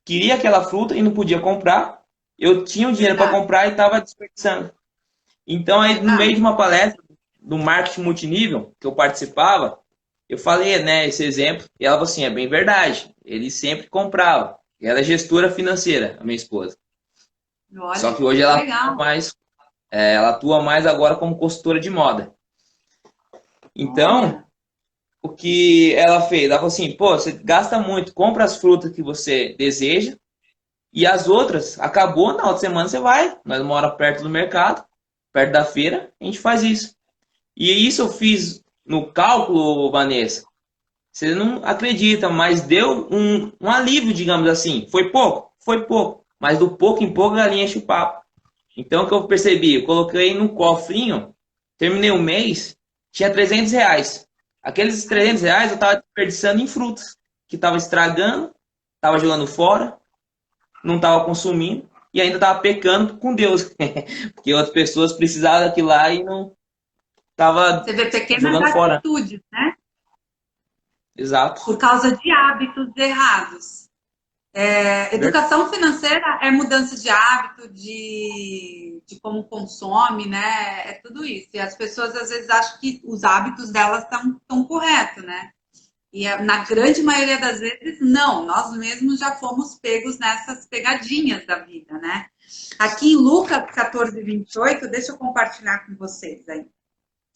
queriam aquela fruta e não podia comprar. Eu tinha o dinheiro para comprar e estava desperdiçando. Então, aí, no meio de uma palestra do marketing multinível que eu participava, eu falei, né, esse exemplo, e ela falou assim, é bem verdade, ele sempre comprava. E ela é gestora financeira, a minha esposa. Olha, só que hoje ela atua mais agora como consultora de moda. Então, o que ela fez? Ela falou assim, pô, você gasta muito, compra as frutas que você deseja, e as outras, acabou, na outra semana você vai. Nós moramos perto do mercado, perto da feira, a gente faz isso. E isso eu fiz no cálculo, Vanessa. Você não acredita, mas deu um alívio, digamos assim. Foi pouco? Foi pouco. Mas do pouco em pouco a galinha enche o papo. Então o que eu percebi? Eu coloquei no cofrinho, terminei o mês, tinha R$ 300. Aqueles R$ 300 eu estava desperdiçando em frutas, que estava estragando, estava jogando fora, não estava consumindo e ainda estava pecando com Deus. Porque outras pessoas precisavam daquilo lá e não estava Você vê pequenas jogando fora. atitudes, né? Exato. Por causa de hábitos errados. Educação financeira é mudança de hábito, de como consome, né? É tudo isso. E as pessoas às vezes acham que os hábitos delas estão corretos, né? E na grande maioria das vezes, não. Nós mesmos já fomos pegos nessas pegadinhas da vida, né? Aqui em Lucas 14, 28, deixa eu compartilhar com vocês aí.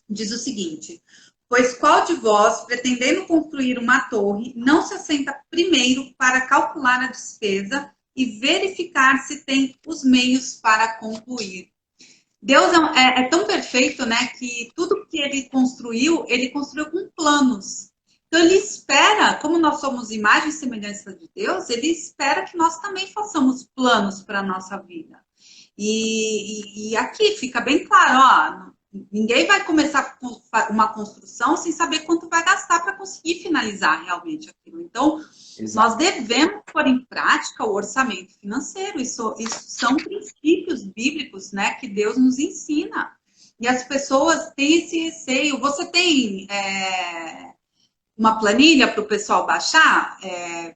Diz o seguinte: pois qual de vós, pretendendo construir uma torre, não se assenta primeiro para calcular a despesa e verificar se tem os meios para concluir? Deus é tão perfeito, né, que tudo que ele construiu com planos. Então ele espera, como nós somos imagem e semelhança de Deus, ele espera que nós também façamos planos para a nossa vida. E aqui fica bem claro, ó, ninguém vai começar uma construção sem saber quanto vai gastar para conseguir finalizar realmente aquilo. Então, nós devemos pôr em prática o orçamento financeiro. Isso são princípios bíblicos, né, que Deus nos ensina. E as pessoas têm esse receio. Você tem uma planilha para o pessoal baixar,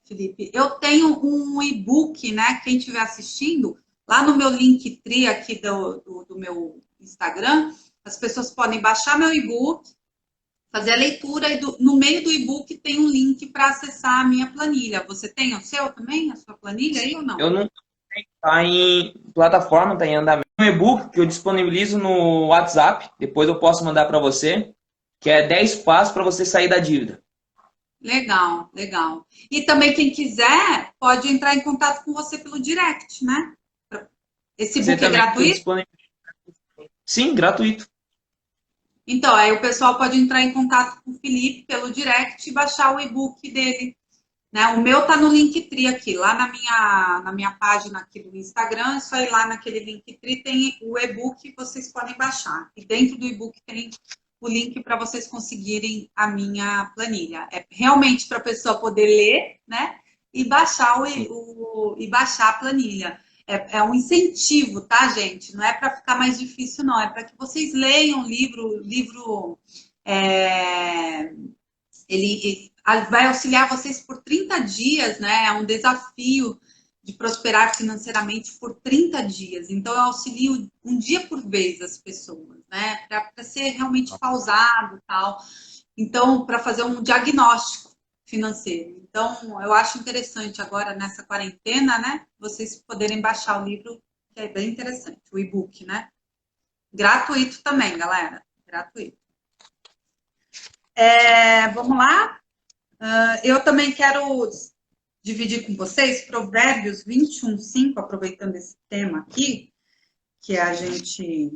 Felipe? Eu tenho um e-book, né? Quem estiver assistindo, lá no meu Linktree aqui do meu Instagram, as pessoas podem baixar meu e-book, fazer a leitura e no meio do e-book tem um link para acessar a minha planilha. Você tem o seu também, a sua planilha aí ou não? Eu não tenho, tá em plataforma, tá em andamento. Um e-book que eu disponibilizo no WhatsApp, depois eu posso mandar para você, que é 10 passos para você sair da dívida. Legal, legal. E também quem quiser pode entrar em contato com você pelo direct, né? Esse Você book é gratuito? Sim, gratuito. Então, aí o pessoal pode entrar em contato com o Felipe pelo direct e baixar o e-book dele. né? O meu tá no Linktree aqui, lá na minha página aqui do Instagram, é só ir lá naquele Linktree, tem o e-book que vocês podem baixar. E dentro do e-book tem o link para vocês conseguirem a minha planilha. É realmente para a pessoa poder ler, né? E baixar, e baixar a planilha. É um incentivo, tá, gente? Não é para ficar mais difícil, não. É para que vocês leiam o livro ele vai auxiliar vocês por 30 dias, né? É um desafio de prosperar financeiramente por 30 dias. Então, eu auxilio um dia por vez as pessoas, né? Para ser realmente pausado e tal. Então, para fazer um diagnóstico financeiro. Então, eu acho interessante agora, nessa quarentena, né? Vocês poderem baixar o livro, que é bem interessante, o e-book, né? Gratuito também, galera. Gratuito. Vamos lá? Eu também quero dividir com vocês Provérbios 21:5, aproveitando esse tema aqui, que é a gente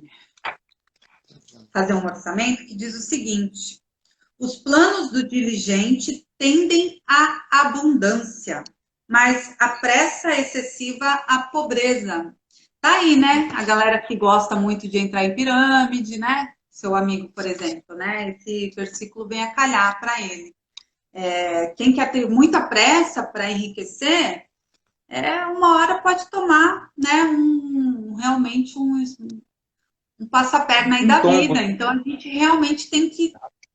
fazer um orçamento, que diz o seguinte: os planos do diligente tendem à abundância, mas a pressa excessiva à pobreza. Tá aí, né? A galera que gosta muito de entrar em pirâmide, né? Seu amigo, por exemplo, né? Esse versículo vem a calhar para ele. Quem quer ter muita pressa para enriquecer, uma hora pode tomar, né, realmente um passaperna aí da vida. Então, a gente realmente tem que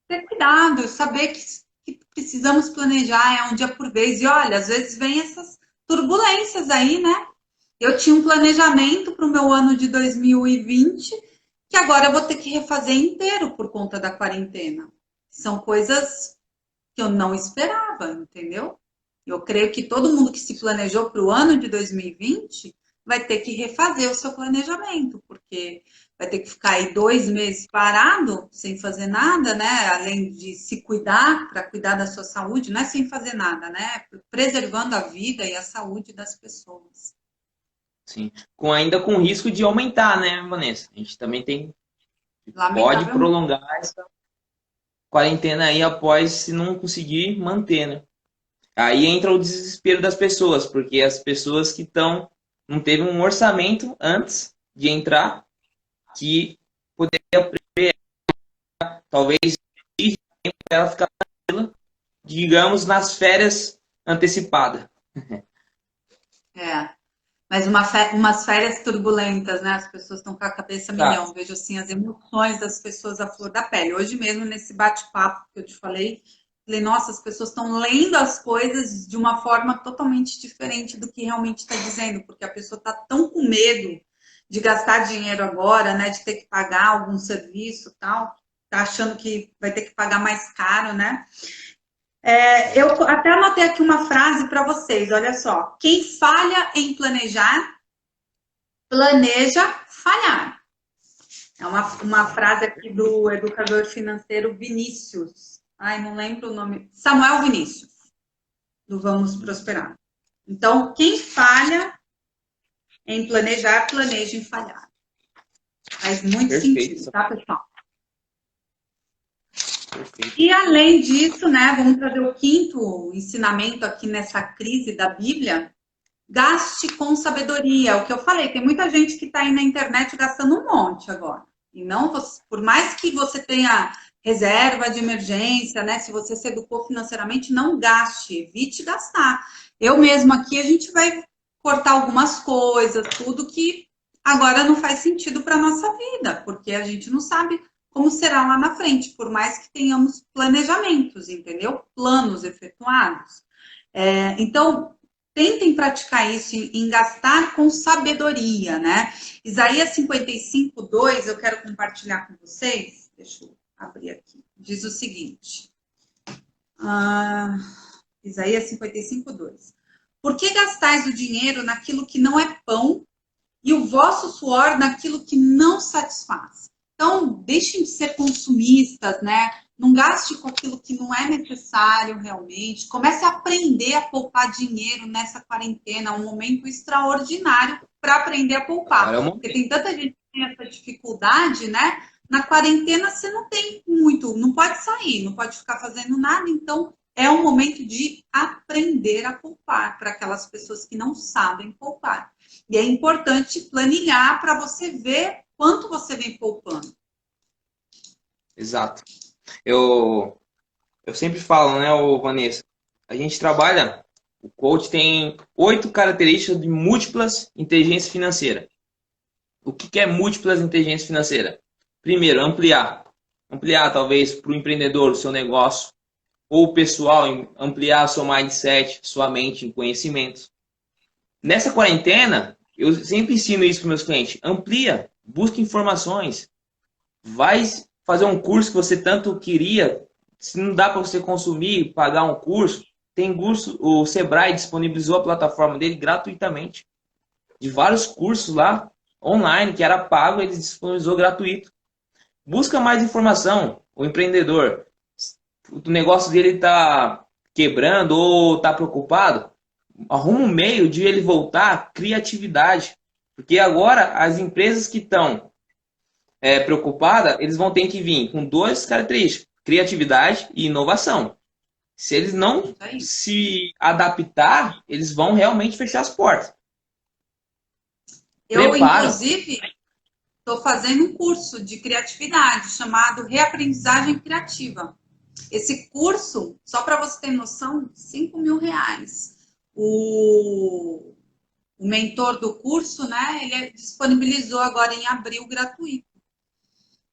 ter cuidado, saber que precisamos planejar, é um dia por vez. E olha, às vezes vem essas turbulências aí, né? Eu tinha um planejamento para o meu ano de 2020, que agora eu vou ter que refazer inteiro por conta da quarentena. São coisas que eu não esperava, entendeu? Eu creio que todo mundo que se planejou para o ano de 2020 vai ter que refazer o seu planejamento, porque vai ter que ficar aí 2 meses parado, sem fazer nada, né? Além de se cuidar, para cuidar da sua saúde, não é sem fazer nada, né? Preservando a vida e a saúde das pessoas. Sim, ainda com risco de aumentar, né, Vanessa? A gente também pode prolongar essa quarentena aí após se não conseguir manter, né? Aí entra o desespero das pessoas, porque as pessoas que não teve um orçamento antes de entrar, que poderia prever, talvez ela ficar, digamos, nas férias antecipadas. Mas umas férias turbulentas, né? As pessoas estão com a cabeça milhão. Vejo assim as emoções das pessoas à flor da pele. Hoje mesmo, nesse bate-papo que eu te falei, nossa, as pessoas estão lendo as coisas de uma forma totalmente diferente do que realmente está dizendo, porque a pessoa está tão com medo de gastar dinheiro agora, né? De ter que pagar algum serviço tal, tá achando que vai ter que pagar mais caro, né? Eu até anotei aqui uma frase para vocês, olha só. Quem falha em planejar, planeja falhar. É uma frase aqui do educador financeiro Vinícius. Ai, não lembro o nome. Samuel Vinícius, do Vamos Prosperar. Então, quem falha em planejar, planeja em falhar. Faz muito sentido, tá, pessoal? Perfeito. E além disso, né, vamos trazer o quinto ensinamento aqui nessa crise da Bíblia. Gaste com sabedoria. O que eu falei, tem muita gente que está aí na internet gastando um monte agora. E não, por mais que você tenha reserva de emergência, né? Se você se educou financeiramente, não gaste, evite gastar. Eu mesma aqui, a gente vai cortar algumas coisas, tudo que agora não faz sentido para a nossa vida, porque a gente não sabe como será lá na frente, por mais que tenhamos planejamentos, entendeu? Planos efetuados. Então, tentem praticar isso em gastar com sabedoria, né? Isaías 55:2, eu quero compartilhar com vocês. Deixa eu abrir aqui. Diz o seguinte. Isaías 55:2. Por que gastais o dinheiro naquilo que não é pão e o vosso suor naquilo que não satisfaz? Então, deixem de ser consumistas, né? Não gaste com aquilo que não é necessário realmente. Comece a aprender a poupar dinheiro nessa quarentena, um momento extraordinário para aprender a poupar. Porque tem tanta gente que tem essa dificuldade, né? Na quarentena você não tem muito, não pode sair, não pode ficar fazendo nada, então é um momento de aprender a poupar para aquelas pessoas que não sabem poupar. E é importante planilhar para você ver quanto você vem poupando. Exato. Eu sempre falo, né, Vanessa? A gente trabalha, o coach tem 8 características de múltiplas inteligência financeira. O que é múltiplas inteligência financeira? Primeiro, ampliar. Ampliar, talvez, para o empreendedor, o seu negócio, ou o pessoal, ampliar seu mindset, sua mente em conhecimentos. Nessa quarentena, eu sempre ensino isso para meus clientes. Amplia, busca informações. Vai fazer um curso que você tanto queria. Se não dá para você consumir, pagar um curso, tem curso, o Sebrae disponibilizou a plataforma dele gratuitamente. De vários cursos lá, online, que era pago, ele disponibilizou gratuito. Busca mais informação, o empreendedor. O negócio dele está quebrando ou está preocupado, arruma um meio de ele voltar à criatividade. Porque agora as empresas que estão preocupadas, eles vão ter que vir com 2 características, criatividade e inovação. Se eles não se adaptar, eles vão realmente fechar as portas. Eu, inclusive, estou fazendo um curso de criatividade chamado Reaprendizagem Criativa. Esse curso, só para você ter noção, R$5.000. O mentor do curso, né, ele disponibilizou agora em abril gratuito.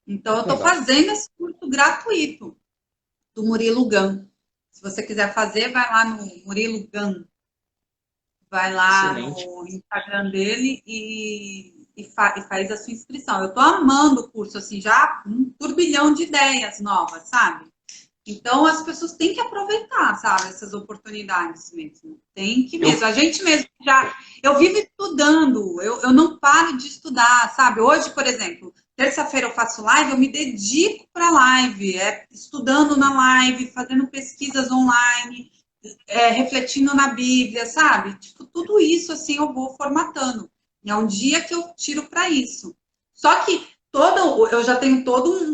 Então, eu estou fazendo esse curso gratuito do Murilo Gun. Se você quiser fazer, vai lá no Murilo Gun. Vai lá Excelente. No Instagram dele e faz a sua inscrição. Eu estou amando o curso, assim, já um turbilhão de ideias novas, sabe? Então, as pessoas têm que aproveitar, sabe, essas oportunidades mesmo. Tem que mesmo. A gente mesmo já... Eu vivo estudando, eu não paro de estudar, sabe? Hoje, por exemplo, terça-feira eu faço live, eu me dedico para live, estudando na live, fazendo pesquisas online, refletindo na Bíblia, sabe? Tipo, tudo isso, assim, eu vou formatando. E é um dia que eu tiro para isso. Só que eu já tenho todo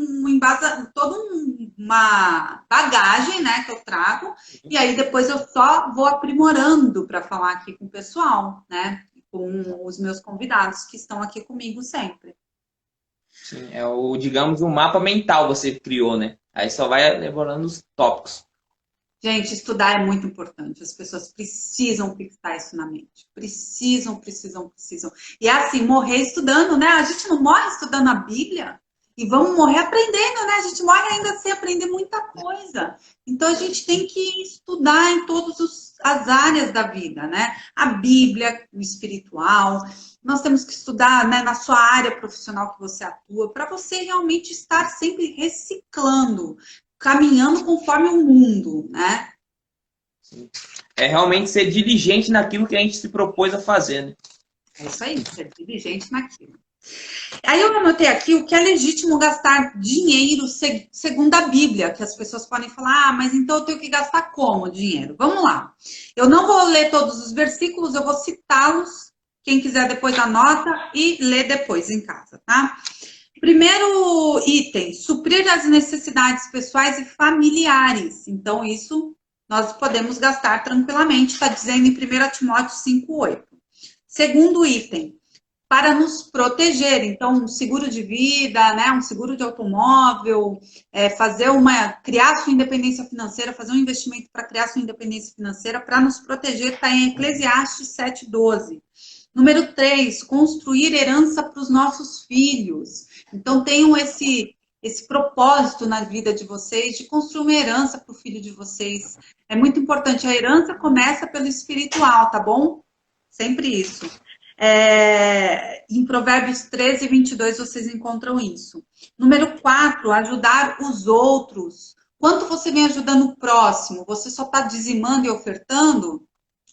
uma bagagem, né, que eu trago, e aí depois eu só vou aprimorando para falar aqui com o pessoal, né, com os meus convidados que estão aqui comigo sempre. Sim, digamos, um mapa mental você criou, né? Aí só vai elaborando os tópicos. Gente, estudar é muito importante. As pessoas precisam fixar isso na mente. Precisam. E é assim, morrer estudando, né? A gente não morre estudando a Bíblia e vamos morrer aprendendo, né? A gente morre ainda sem aprender muita coisa. Então, a gente tem que estudar em todas as áreas da vida, né? A Bíblia, o espiritual. Nós temos que estudar, né, na sua área profissional que você atua, para você realmente estar sempre reciclando, caminhando conforme o mundo, né? É realmente ser diligente naquilo que a gente se propôs a fazer, né? É isso aí, ser diligente naquilo. Aí eu anotei aqui o que é legítimo gastar dinheiro segundo a Bíblia, que as pessoas podem falar, mas então eu tenho que gastar como dinheiro? Vamos lá. Eu não vou ler todos os versículos, eu vou citá-los. Quem quiser depois anota e lê depois em casa, tá? Primeiro item, suprir as necessidades pessoais e familiares. Então, isso nós podemos gastar tranquilamente, está dizendo em 1 Timóteo 5,8. Segundo item, para nos proteger. Então, um seguro de vida, né, um seguro de automóvel, criar sua independência financeira, fazer um investimento para criar sua independência financeira, para nos proteger, está em Eclesiastes 7,12. Número 3, construir herança para os nossos filhos. Então, tenham esse propósito na vida de vocês, de construir uma herança para o filho de vocês. É muito importante. A herança começa pelo espiritual, tá bom? Sempre isso. Em Provérbios 13:22, vocês encontram isso. Número 4, ajudar os outros. Quanto você vem ajudando o próximo? Você só está dizimando e ofertando?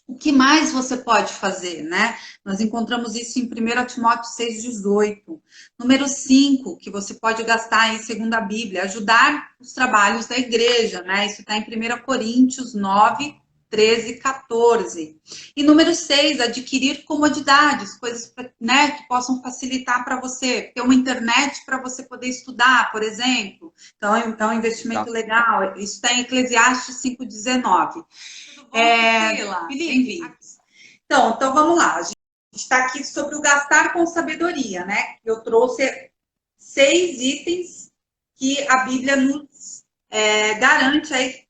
O que mais você pode fazer, né? Nós encontramos isso em 1 Timóteo 6,18. Número 5, que você pode gastar aí, segundo a Bíblia, ajudar os trabalhos da igreja, né? Isso está em 1 Coríntios 9, 13, 14. E número 6, adquirir comodidades, coisas, né, que possam facilitar para você, ter uma internet para você poder estudar, por exemplo. Então, é um investimento legal. Isso está em Eclesiastes 5,19. Felipe, então vamos lá. A gente está aqui sobre o gastar com sabedoria, né? Eu trouxe 6 itens que a Bíblia nos garante aí,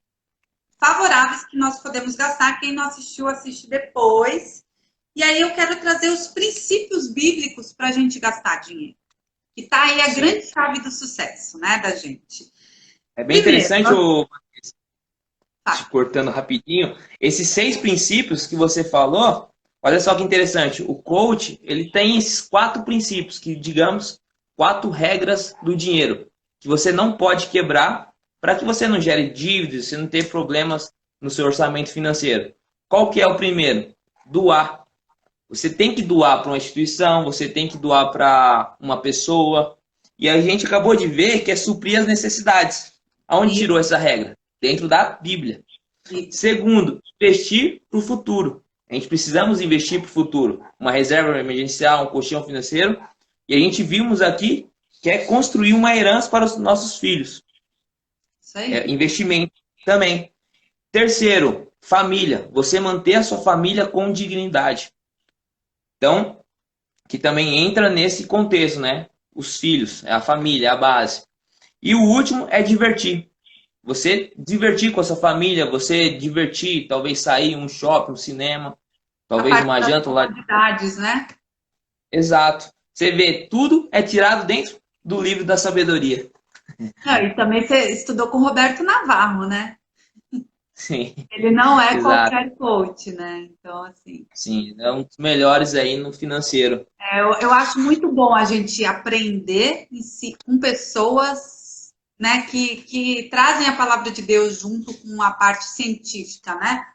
favoráveis, que nós podemos gastar. Quem não assistiu, assiste depois. E aí eu quero trazer os princípios bíblicos para a gente gastar dinheiro. Que está aí a grande chave do sucesso, né, da gente. É bem interessante, te cortando rapidinho, esses 6 princípios que você falou, olha só que interessante, o coach, ele tem esses 4 princípios, que digamos, 4 regras do dinheiro, que você não pode quebrar para que você não gere dívidas, você não tenha problemas no seu orçamento financeiro. Qual que é o primeiro? Doar. Você tem que doar para uma instituição, você tem que doar para uma pessoa. E a gente acabou de ver que é suprir as necessidades. Aonde tirou essa regra? Dentro da Bíblia. Segundo, investir para o futuro. A gente precisamos investir para o futuro. Uma reserva emergencial, um colchão financeiro. E a gente vimos aqui que é construir uma herança para os nossos filhos. Isso aí. Investimento também. Terceiro, família. Você manter a sua família com dignidade. Então, que também entra nesse contexto, né? Os filhos, a família, a base. E o último é divertir. Você divertir com a sua família, você divertir, talvez sair um shopping, um cinema, talvez uma janta lá. Né? Exato. Você vê, tudo é tirado dentro do livro da sabedoria. E também você estudou com o Roberto Navarro, né? Sim. Ele não é qualquer coach, né? Então, assim. Sim, é um dos melhores aí no financeiro. Eu acho muito bom a gente aprender com pessoas, né, que trazem a palavra de Deus junto com a parte científica, né?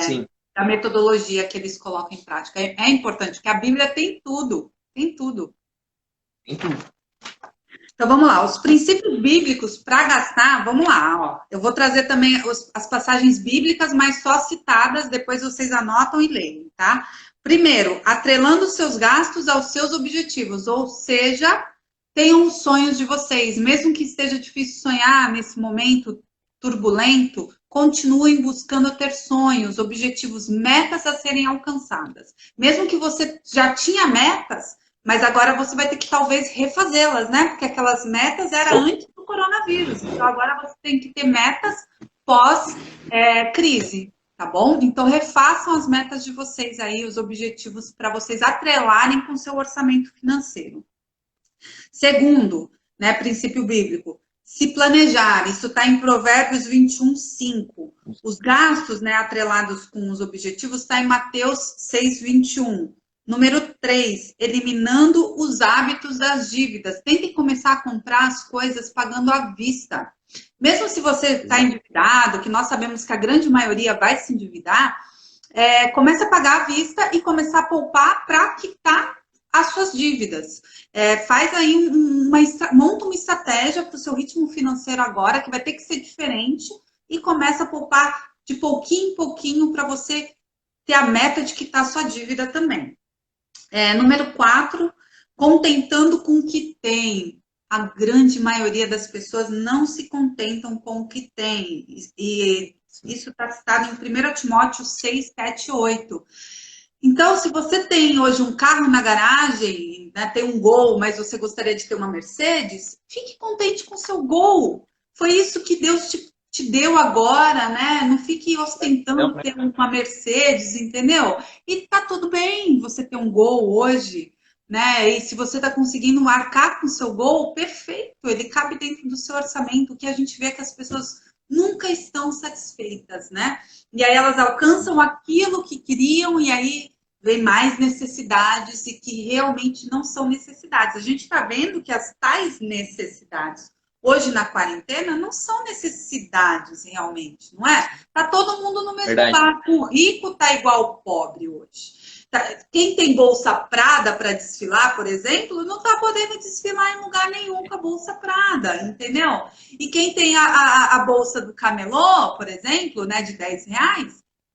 Sim. A metodologia que eles colocam em prática. É importante, porque a Bíblia tem tudo. Tem tudo. Tem tudo. Então, vamos lá. Os princípios bíblicos para gastar, vamos lá. Ó. Eu vou trazer também as passagens bíblicas, mas só citadas, depois vocês anotam e leem, tá? Primeiro, atrelando seus gastos aos seus objetivos, ou seja, tenham os sonhos de vocês. Mesmo que esteja difícil sonhar nesse momento turbulento, continuem buscando ter sonhos, objetivos, metas a serem alcançadas. Mesmo que você já tinha metas, mas agora você vai ter que talvez refazê-las, né? Porque aquelas metas eram antes do coronavírus. Então agora você tem que ter metas pós-crise, tá bom? Então refaçam as metas de vocês aí, os objetivos, para vocês atrelarem com o seu orçamento financeiro. Segundo, né, princípio bíblico, se planejar. Isso está em Provérbios 21:5. Os gastos, né, atrelados com os objetivos, está em Mateus 6:21. Número 3, eliminando os hábitos das dívidas. Tentem começar a comprar as coisas pagando à vista. Mesmo se você está endividado, que nós sabemos que a grande maioria vai se endividar, comece a pagar à vista e começar a poupar para quitar as suas dívidas. Faz aí monta uma estratégia para o seu ritmo financeiro agora, que vai ter que ser diferente, e começa a poupar de pouquinho em pouquinho para você ter a meta de quitar a sua dívida também. Número 4, contentando com o que tem. A grande maioria das pessoas não se contentam com o que tem. E isso está citado em 1 Timóteo 6, 7, 8. Então, se você tem hoje um carro na garagem, né, tem um Gol, mas você gostaria de ter uma Mercedes, fique contente com o seu Gol. Foi isso que Deus te deu agora, né? Não fique ostentando ter uma Mercedes, entendeu? E tá tudo bem você ter um Gol hoje, né? E se você tá conseguindo marcar com o seu Gol, perfeito, ele cabe dentro do seu orçamento. O que a gente vê é que as pessoas nunca estão satisfeitas, né? E aí elas alcançam aquilo que queriam e aí vem mais necessidades e que realmente não são necessidades. A gente está vendo que as tais necessidades hoje na quarentena não são necessidades realmente, não é? Tá todo mundo no mesmo barco. O rico tá igual o pobre hoje. Quem tem bolsa Prada para desfilar, por exemplo, não está podendo desfilar em lugar nenhum com a bolsa Prada, entendeu? E quem tem a bolsa do Camelô, por exemplo, né, de R$ 10,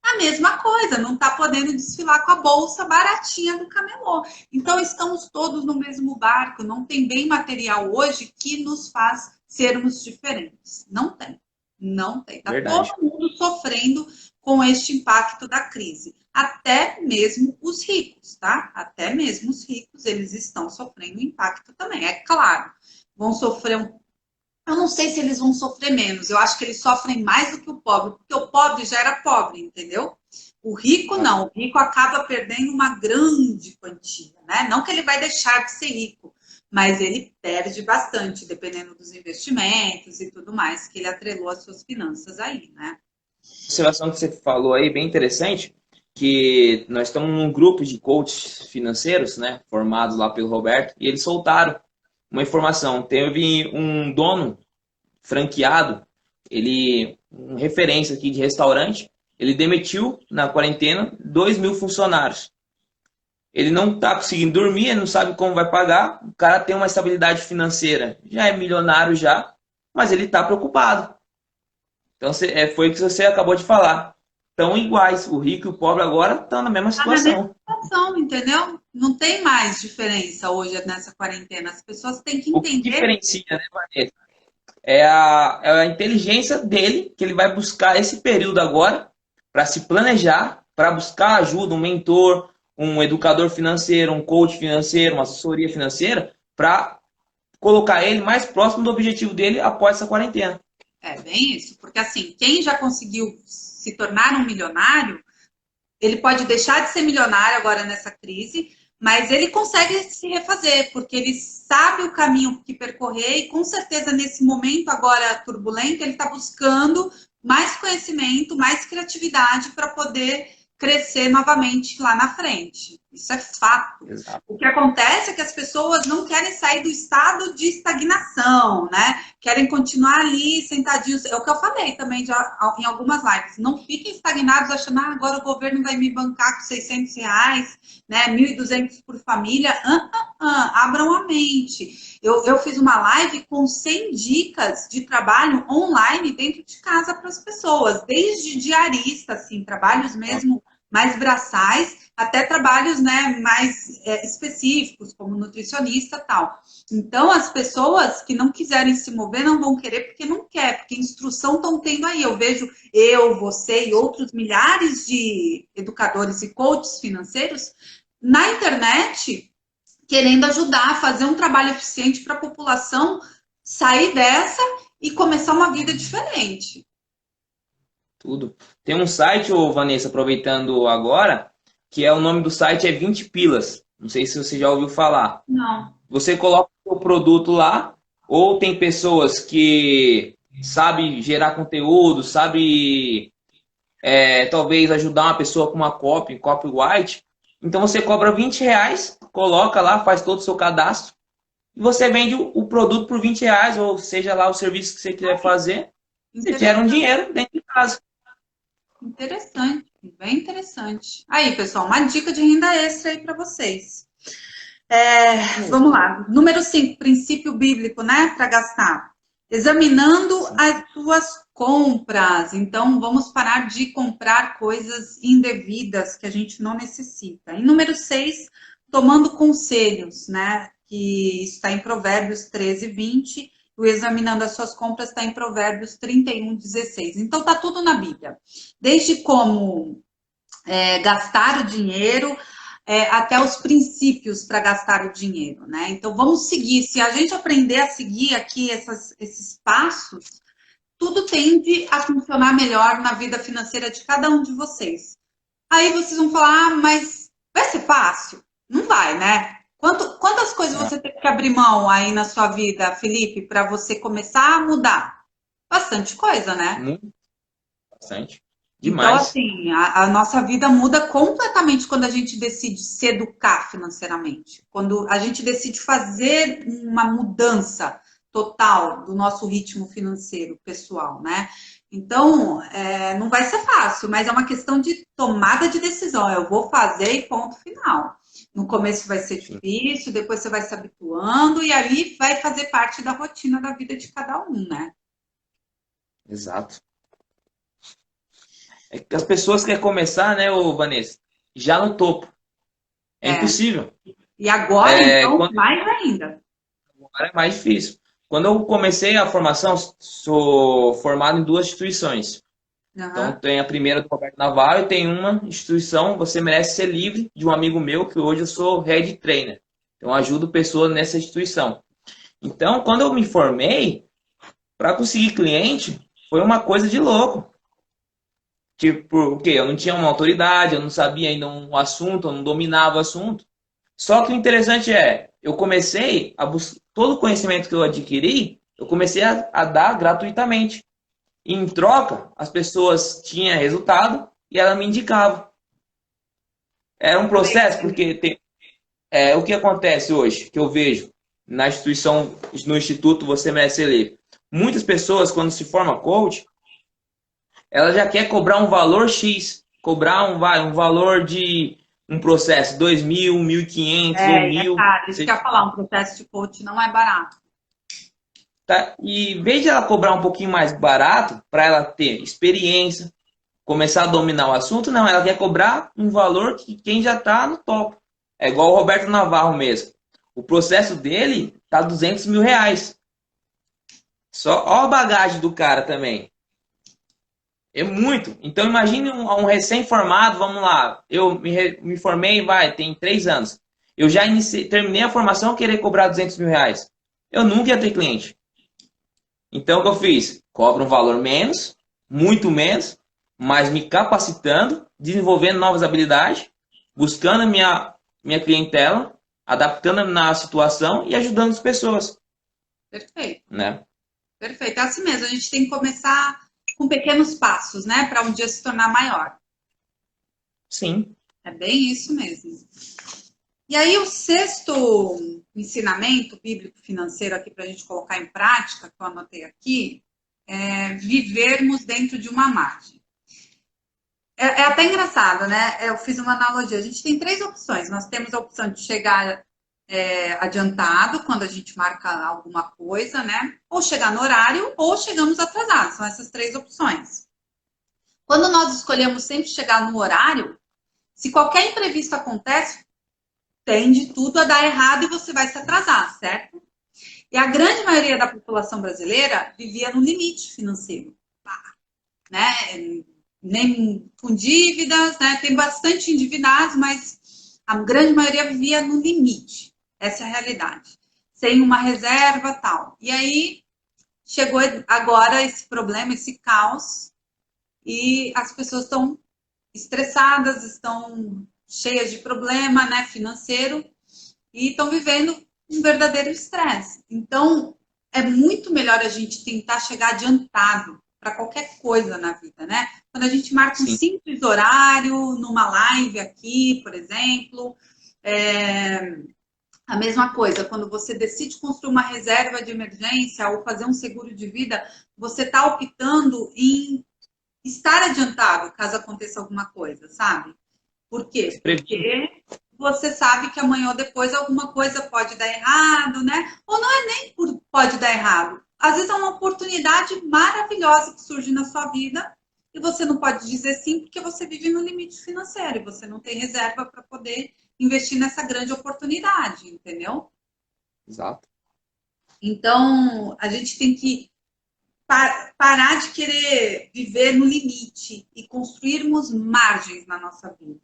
a mesma coisa, não está podendo desfilar com a bolsa baratinha do Camelô. Então, estamos todos no mesmo barco, não tem bem material hoje que nos faz sermos diferentes. Não tem, não tem. Está todo mundo sofrendo com este impacto da crise. Até mesmo os ricos, tá? Até mesmo os ricos, eles estão sofrendo impacto também. É claro, vão sofrer Eu não sei se eles vão sofrer menos. Eu acho que eles sofrem mais do que o pobre, porque o pobre já era pobre, entendeu? O rico não. O rico acaba perdendo uma grande quantia, né? Não que ele vai deixar de ser rico, mas ele perde bastante, dependendo dos investimentos e tudo mais, que ele atrelou às suas finanças aí, né? A observação que você falou aí, bem interessante, que nós estamos num grupo de coaches financeiros, né, formados lá pelo Roberto, e eles soltaram uma informação. Teve um dono franqueado, um referência aqui de restaurante, ele demitiu na quarentena 2.000 funcionários. Ele não está conseguindo dormir, ele não sabe como vai pagar, o cara tem uma estabilidade financeira, já é milionário já, mas ele está preocupado. Então foi o que você acabou de falar. Estão iguais, o rico e o pobre agora estão na mesma situação. Na mesma situação, entendeu? Não tem mais diferença hoje nessa quarentena. As pessoas têm que entender. O que diferencia, né, Vanessa? É a inteligência dele, que ele vai buscar esse período agora para se planejar, para buscar ajuda, um mentor, um educador financeiro, um coach financeiro, uma assessoria financeira, para colocar ele mais próximo do objetivo dele após essa quarentena. É bem isso, porque assim, quem já conseguiu se tornar um milionário, ele pode deixar de ser milionário agora nessa crise, mas ele consegue se refazer, porque ele sabe o caminho que percorrer e com certeza nesse momento agora turbulento, ele está buscando mais conhecimento, mais criatividade para poder crescer novamente lá na frente. Isso é fato. Exato. O que acontece é que as pessoas não querem sair do estado de estagnação, né? Querem continuar ali sentadinhos. É o que eu falei também já em algumas lives. Não fiquem estagnados achando que agora o governo vai me bancar com R$ 600, né? 1.200 por família. Abram a mente. Eu fiz uma live com 100 dicas de trabalho online dentro de casa para as pessoas. Desde diarista, assim, trabalhos mesmo mais braçais, até trabalhos, né, mais específicos, como nutricionista e tal. Então, as pessoas que não quiserem se mover não vão querer porque não quer, porque instrução estão tendo aí. Eu vejo você e outros milhares de educadores e coaches financeiros na internet querendo ajudar a fazer um trabalho eficiente para a população sair dessa e começar uma vida diferente. Tudo. Tem um site, Vanessa, aproveitando agora, que o nome do site é 20 Pilas. Não sei se você já ouviu falar. Não. Você coloca o produto lá, ou tem pessoas que sabem gerar conteúdo, sabem talvez ajudar uma pessoa com uma copyright. Então você cobra R$ 20, coloca lá, faz todo o seu cadastro, e você vende o produto por R$ 20, ou seja lá o serviço que você quiser fazer, você gera um dinheiro dentro de casa. Interessante, bem interessante. Aí, pessoal, uma dica de renda extra aí para vocês. Vamos lá. Número 5, princípio bíblico, né? Para gastar. Examinando as suas compras. Então, vamos parar de comprar coisas indevidas que a gente não necessita. E número 6, tomando conselhos, né? Que está em Provérbios 13:20. O examinando as suas compras está em Provérbios 31:16. Então, tá tudo na Bíblia. Desde como gastar o dinheiro até os princípios para gastar o dinheiro, né? Então, vamos seguir. Se a gente aprender a seguir aqui esses passos, tudo tende a funcionar melhor na vida financeira de cada um de vocês. Aí vocês vão falar, mas vai ser fácil? Não vai, né? Quantas coisas você teve que abrir mão aí na sua vida, Felipe, para você começar a mudar? Bastante coisa, né? Muito. Bastante. Demais. Então, assim, a nossa vida muda completamente quando a gente decide se educar financeiramente. Quando a gente decide fazer uma mudança total do nosso ritmo financeiro pessoal, né? Então, não vai ser fácil, mas é uma questão de tomada de decisão. Eu vou fazer e ponto final. No começo vai ser difícil, depois você vai se habituando e ali vai fazer parte da rotina da vida de cada um, né? Exato. É que as pessoas querem começar, né, ô Vanessa, já no topo. É impossível. E agora, então, Quando mais ainda. agora é mais difícil. Quando eu comecei a formação, sou formado em duas instituições. Então, Uhum. tem a primeira do Roberto Navarro e tem uma instituição, Você Merece Ser Livre, de um amigo meu, que hoje eu sou head trainer. Então, eu ajudo pessoas nessa instituição. Então, quando eu me formei, para conseguir cliente, foi uma coisa de louco. Tipo, o quê? Eu não tinha uma autoridade, eu não sabia ainda um assunto, eu não dominava o assunto. Só que o interessante eu comecei a buscar todo o conhecimento que eu adquiri, eu comecei a dar gratuitamente. E, em troca, as pessoas tinham resultado e ela me indicava. Era um processo, porque o que acontece hoje, que eu vejo na instituição, no Instituto Você Merece Ser Livre. Muitas pessoas, quando se forma coach, ela já quer cobrar um valor X, cobrar um valor de um processo, 2.000, 1.500 ou É 1.000. caro. Isso que eu ia falar, um processo de coach não é barato. Tá? E em vez de ela cobrar um pouquinho mais barato, para ela ter experiência, começar a dominar o assunto, não, ela quer cobrar um valor que quem já está no topo. É igual o Roberto Navarro mesmo. O processo dele tá R$ 200.000. Só ó a bagagem do cara também. É muito. Então imagine um recém-formado, vamos lá. Eu me formei, tem 3 anos. Eu já terminei a formação querer cobrar R$ 200.000. Eu nunca ia ter cliente. Então o que eu fiz? Cobro um valor menos, muito menos, mas me capacitando, desenvolvendo novas habilidades, buscando a minha clientela, adaptando na situação e ajudando as pessoas. Perfeito, Né? perfeito. É assim mesmo, a gente tem que começar com pequenos passos, né? Para um dia se tornar maior. Sim. É bem isso mesmo. E aí, o sexto ensinamento bíblico financeiro aqui para a gente colocar em prática, que eu anotei aqui, é vivermos dentro de uma margem. É até engraçado, né? Eu fiz uma analogia. A gente tem três opções. Nós temos a opção de chegar adiantado, quando a gente marca alguma coisa, né? Ou chegar no horário, ou chegamos atrasados. São essas três opções. Quando nós escolhemos sempre chegar no horário, se qualquer imprevisto acontece, tende tudo a dar errado e você vai se atrasar, certo? E a grande maioria da população brasileira vivia no limite financeiro, né? Nem com dívidas, né? Tem bastante endividados, mas a grande maioria vivia no limite. Essa é a realidade. Sem uma reserva, tal. E aí chegou agora esse problema, esse caos, e as pessoas estão estressadas, estão cheias de problema, né, financeiro, e estão vivendo um verdadeiro estresse. Então, é muito melhor a gente tentar chegar adiantado para qualquer coisa na vida, né? Quando a gente marca um simples horário, numa live aqui, por exemplo, a mesma coisa, quando você decide construir uma reserva de emergência ou fazer um seguro de vida, você está optando em estar adiantado caso aconteça alguma coisa, sabe? Por quê? Porque você sabe que amanhã ou depois alguma coisa pode dar errado, né? Ou não é nem por pode dar errado. Às vezes é uma oportunidade maravilhosa que surge na sua vida e você não pode dizer sim porque você vive no limite financeiro e você não tem reserva para poder investir nessa grande oportunidade, entendeu? Exato. Então, a gente tem que parar de querer viver no limite e construirmos margens na nossa vida.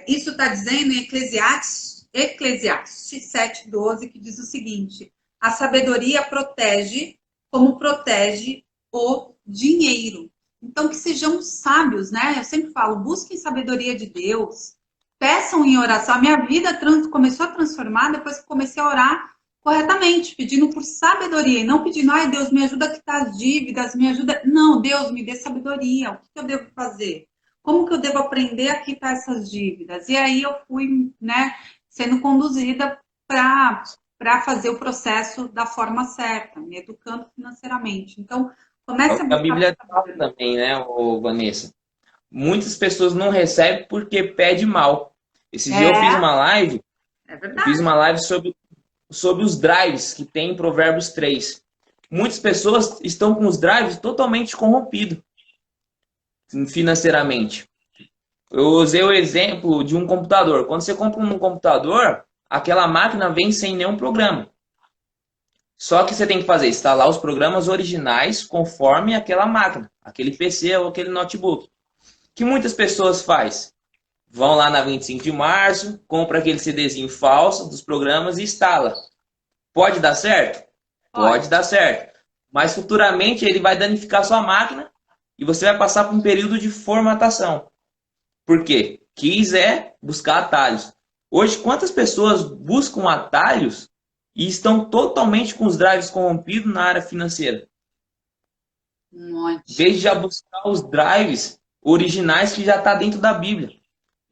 Isso está dizendo em Eclesiastes 7:12, que diz o seguinte: a sabedoria protege como protege o dinheiro. Então, que sejamos sábios, né? Eu sempre falo, busquem sabedoria de Deus, peçam em oração. A minha vida começou a transformar depois que comecei a orar corretamente, pedindo por sabedoria, e não pedindo, ai Deus, me ajuda a quitar as dívidas, me ajuda. Não, Deus, me dê sabedoria, o que eu devo fazer? Como que eu devo aprender a quitar essas dívidas? E aí eu fui, né, sendo conduzida para para fazer o processo da forma certa, me educando financeiramente. Então, É comece o a que a buscar. Bíblia fala também, né, Vanessa? Muitas pessoas não recebem porque pede mal. Esse dia É, é eu fiz verdade. uma live sobre os drives que tem em Provérbios 3. Muitas pessoas estão com os drives totalmente corrompidos financeiramente. Eu usei o exemplo de um computador. Quando você compra um computador, aquela máquina vem sem nenhum programa. Só que você tem que fazer, instalar os programas originais conforme aquela máquina, aquele PC ou aquele notebook. O que muitas pessoas faz? Vão lá na 25 de março, compra aquele CDzinho falso dos programas e instala. Pode dar certo? Pode. Pode dar certo. Mas futuramente ele vai danificar sua máquina e você vai passar por um período de formatação. Por quê? Quis buscar atalhos. Hoje, quantas pessoas buscam atalhos e estão totalmente com os drives corrompidos na área financeira? Um Em monte. vez de já buscar os drives originais que já está dentro da Bíblia.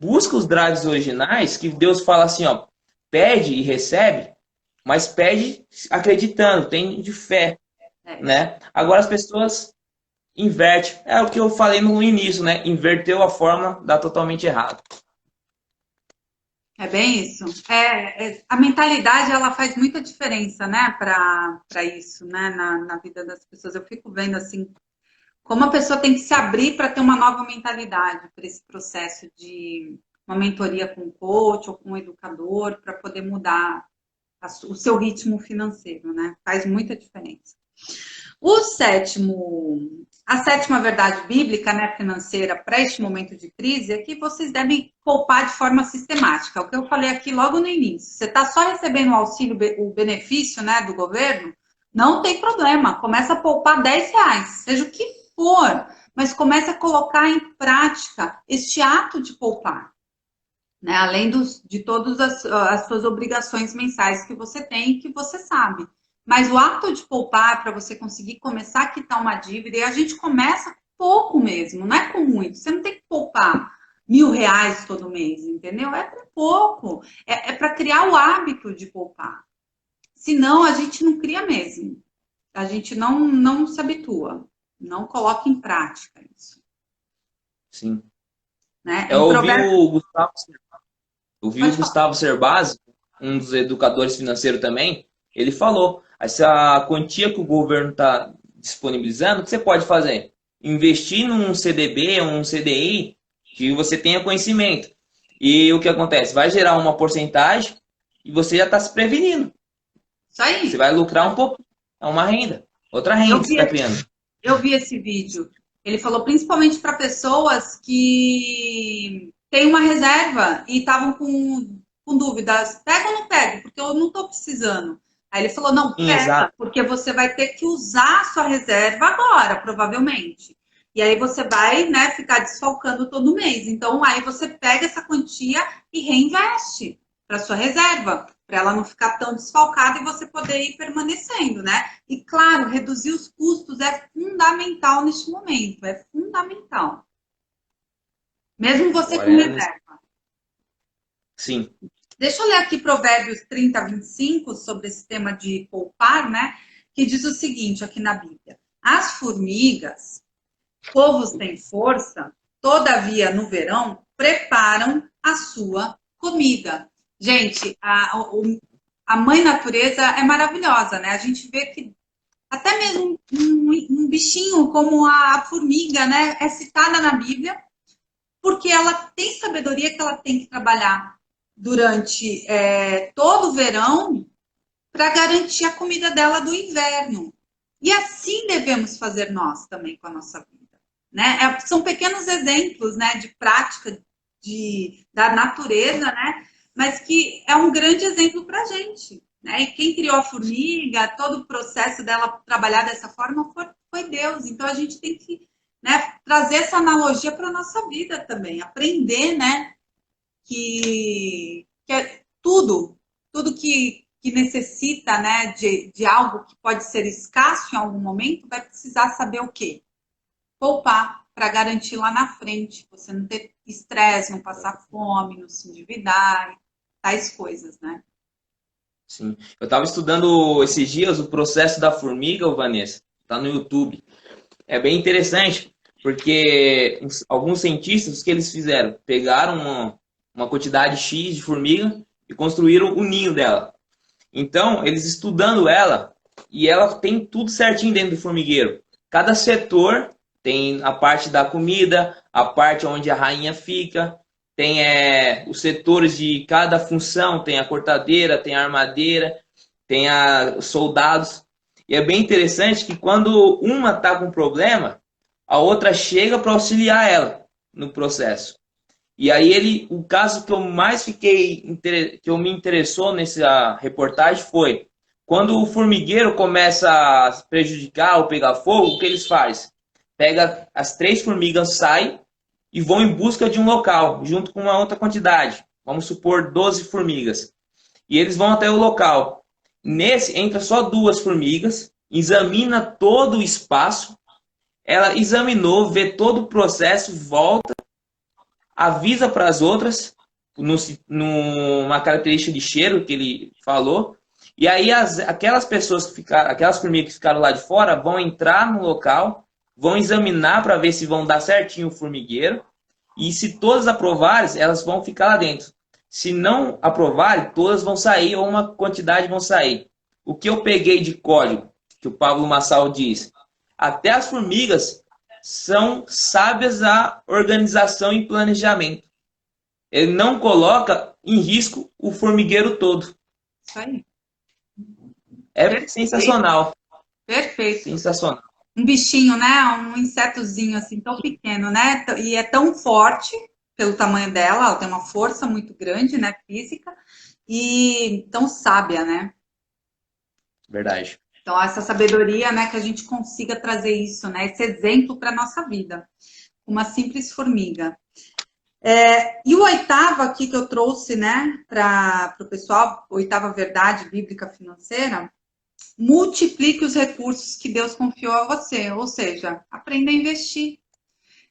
Busca os drives originais que Deus fala assim, ó, pede e recebe, mas pede acreditando, tem de fé, É. né? Agora as pessoas invertem. É o que eu falei no início, né? Inverteu a forma, dá totalmente errado. É bem isso. A mentalidade ela faz muita diferença, né, para isso, né, na vida das pessoas. Eu fico vendo assim como a pessoa tem que se abrir para ter uma nova mentalidade para esse processo de uma mentoria com um coach ou com um educador para poder mudar o seu ritmo financeiro, né? Faz muita diferença. A sétima verdade bíblica, né, financeira para este momento de crise é que vocês devem poupar de forma sistemática. O que eu falei aqui logo no início. Você está só recebendo o auxílio, o benefício, né, do governo, não tem problema. Começa a poupar R$ 10, seja o que for, mas comece a colocar em prática este ato de poupar. Né? Além de todas as suas obrigações mensais que você tem e que você sabe. Mas o ato de poupar para você conseguir começar a quitar uma dívida, e a gente começa com pouco mesmo, não é com muito. Você não tem que poupar R$ 1.000 todo mês, entendeu? É com pouco. É para criar o hábito de poupar. Senão, a gente não cria mesmo. A gente não se habitua. Não coloca em prática isso. Sim. Né? Eu Em ouvi Provérbios, o pode falar. Gustavo Cerbasi, um dos educadores financeiros também, ele falou, essa quantia que o governo está disponibilizando, o que você pode fazer? Investir num CDB, um CDI, que você tenha conhecimento. E o que acontece? Vai gerar uma porcentagem e você já está se prevenindo. Isso Você aí. vai lucrar um pouco. É uma renda. Outra Eu renda que você vi está criando. Eu vi esse vídeo. Ele falou principalmente para pessoas que têm uma reserva e estavam com dúvidas. Pega ou não pego? Porque eu não estou precisando. Aí ele falou: não, Sim, pega, exato. porque você vai ter que usar a sua reserva agora, provavelmente. E aí você vai, né, ficar desfalcando todo mês. Então aí você pega essa quantia e reinveste para sua reserva, para ela não ficar tão desfalcada e você poder ir permanecendo, né? E, claro, reduzir os custos é fundamental neste momento, é fundamental. Mesmo você Agora com é reserva. sim. Deixa eu ler aqui Provérbios 30, 25, sobre esse tema de poupar, né? Que diz o seguinte aqui na Bíblia: as formigas, povos têm força, todavia no verão preparam a sua comida. Gente, a mãe natureza é maravilhosa, né? A gente vê que até mesmo um bichinho como a formiga, né, é citada na Bíblia, porque ela tem sabedoria que ela tem que trabalhar durante todo o verão para garantir a comida dela do inverno. E assim devemos fazer nós também com a nossa vida. Né? São pequenos exemplos, né, de prática da natureza, né, mas que é um grande exemplo para a gente. Né? E quem criou a formiga, todo o processo dela trabalhar dessa forma foi Deus. Então a gente tem que, né, trazer essa analogia para a nossa vida também, aprender, né, que é tudo que necessita, né, de algo que pode ser escasso em algum momento, vai precisar saber o quê? Poupar para garantir lá na frente, você não ter estresse, não passar fome, não se endividar, tais coisas, né? Sim. Eu estava estudando esses dias o processo da formiga, ô Vanessa. Tá no YouTube. É bem interessante, porque alguns cientistas, o que eles fizeram? Pegaram uma quantidade X de formiga e construíram o ninho dela. Então, eles estudando ela, e ela tem tudo certinho dentro do formigueiro. Cada setor tem a parte da comida, a parte onde a rainha fica, tem os setores de cada função, tem a cortadeira, tem a armadeira, tem os soldados. E é bem interessante que quando uma está com problema, a outra chega para auxiliar ela no processo. E aí o caso que eu mais que eu me interessou nessa reportagem foi quando o formigueiro começa a se prejudicar ou pegar fogo, o que eles fazem? Pega as 3 formigas, saem e vão em busca de um local, junto com uma outra quantidade. Vamos supor 12 formigas. E eles vão até o local. Nesse entra só 2 formigas, examina todo o espaço, ela examinou, vê todo o processo, volta, avisa para as outras, numa característica de cheiro que ele falou, e aí aquelas pessoas que ficaram, aquelas formigas que ficaram lá de fora vão entrar no local, vão examinar para ver se vão dar certinho o formigueiro, e se todas aprovarem, elas vão ficar lá dentro. Se não aprovarem, todas vão sair, ou uma quantidade vão sair. O que eu peguei de código, que o Pablo Massal diz, até as formigas são sábias à organização e planejamento. Ele não coloca em risco o formigueiro todo. Isso aí. É Perfeito. sensacional. Perfeito. Sensacional. Um bichinho, né? Um insetozinho assim, tão pequeno, né? E é tão forte pelo tamanho dela, ela tem uma força muito grande, né? Física, e tão sábia, né? Verdade. Então, essa sabedoria, né? Que a gente consiga trazer isso, né? Esse exemplo para a nossa vida. Uma simples formiga. E o 8º aqui que eu trouxe, né? Para o pessoal, 8ª verdade bíblica financeira. Multiplique os recursos que Deus confiou a você, ou seja, aprenda a investir.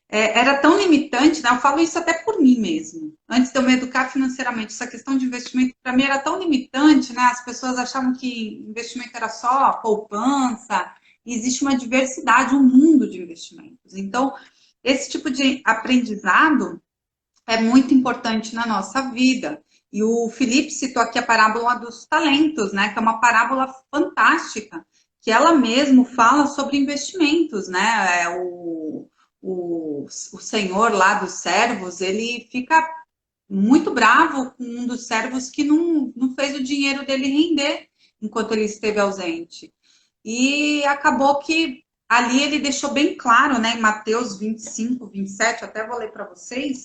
Era tão limitante, né? Eu falo isso até por mim mesmo. Antes de eu me educar financeiramente, essa questão de investimento para mim era tão limitante, né? As pessoas achavam que investimento era só poupança. E existe uma diversidade, um mundo de investimentos. Então, esse tipo de aprendizado é muito importante na nossa vida. E o Felipe citou aqui a parábola dos talentos, né? Que é uma parábola fantástica, que ela mesmo fala sobre investimentos, né? O senhor lá dos servos, ele fica muito bravo com um dos servos que não fez o dinheiro dele render enquanto ele esteve ausente. E acabou que ali ele deixou bem claro, né? Em Mateus 25, 27, até vou ler para vocês,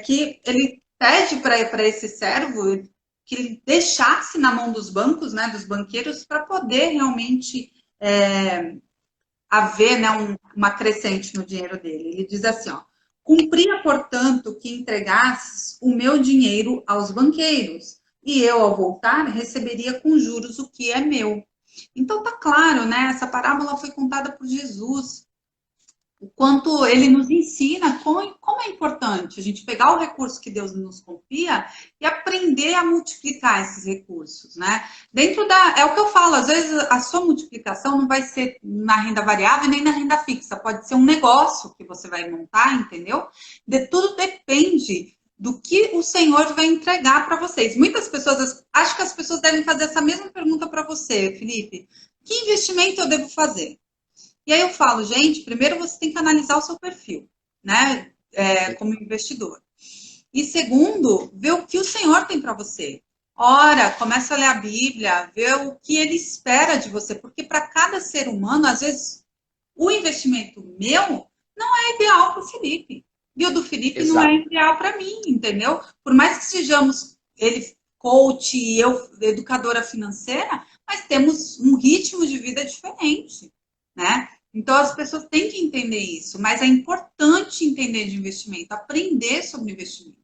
que ele pede para esse servo que ele deixasse na mão dos bancos, né, dos banqueiros, para poder realmente haver, né, uma crescente no dinheiro dele. Ele diz assim, ó, cumpria, portanto, que entregasses o meu dinheiro aos banqueiros, e eu, ao voltar, receberia com juros o que é meu. Então, tá claro, né, essa parábola foi contada por Jesus, o quanto ele nos ensina como é importante a gente pegar o recurso que Deus nos confia e aprender a multiplicar esses recursos, né? É o que eu falo, às vezes a sua multiplicação não vai ser na renda variável nem na renda fixa, pode ser um negócio que você vai montar, entendeu? Tudo depende do que o Senhor vai entregar para vocês. Muitas pessoas, acho que as pessoas devem fazer essa mesma pergunta para você, Felipe. Que investimento eu devo fazer? E aí eu falo, gente, primeiro você tem que analisar o seu perfil, né, como investidor. E segundo, ver o que o Senhor tem para você. Ora, começa a ler a Bíblia, ver o que Ele espera de você, porque para cada ser humano, às vezes, o investimento meu não é ideal para o Felipe. E o do Felipe Exato. Não é ideal para mim, entendeu? Por mais que sejamos ele coach e eu educadora financeira, mas temos um ritmo de vida diferente, né? Então, as pessoas têm que entender isso, mas é importante entender de investimento, aprender sobre investimento.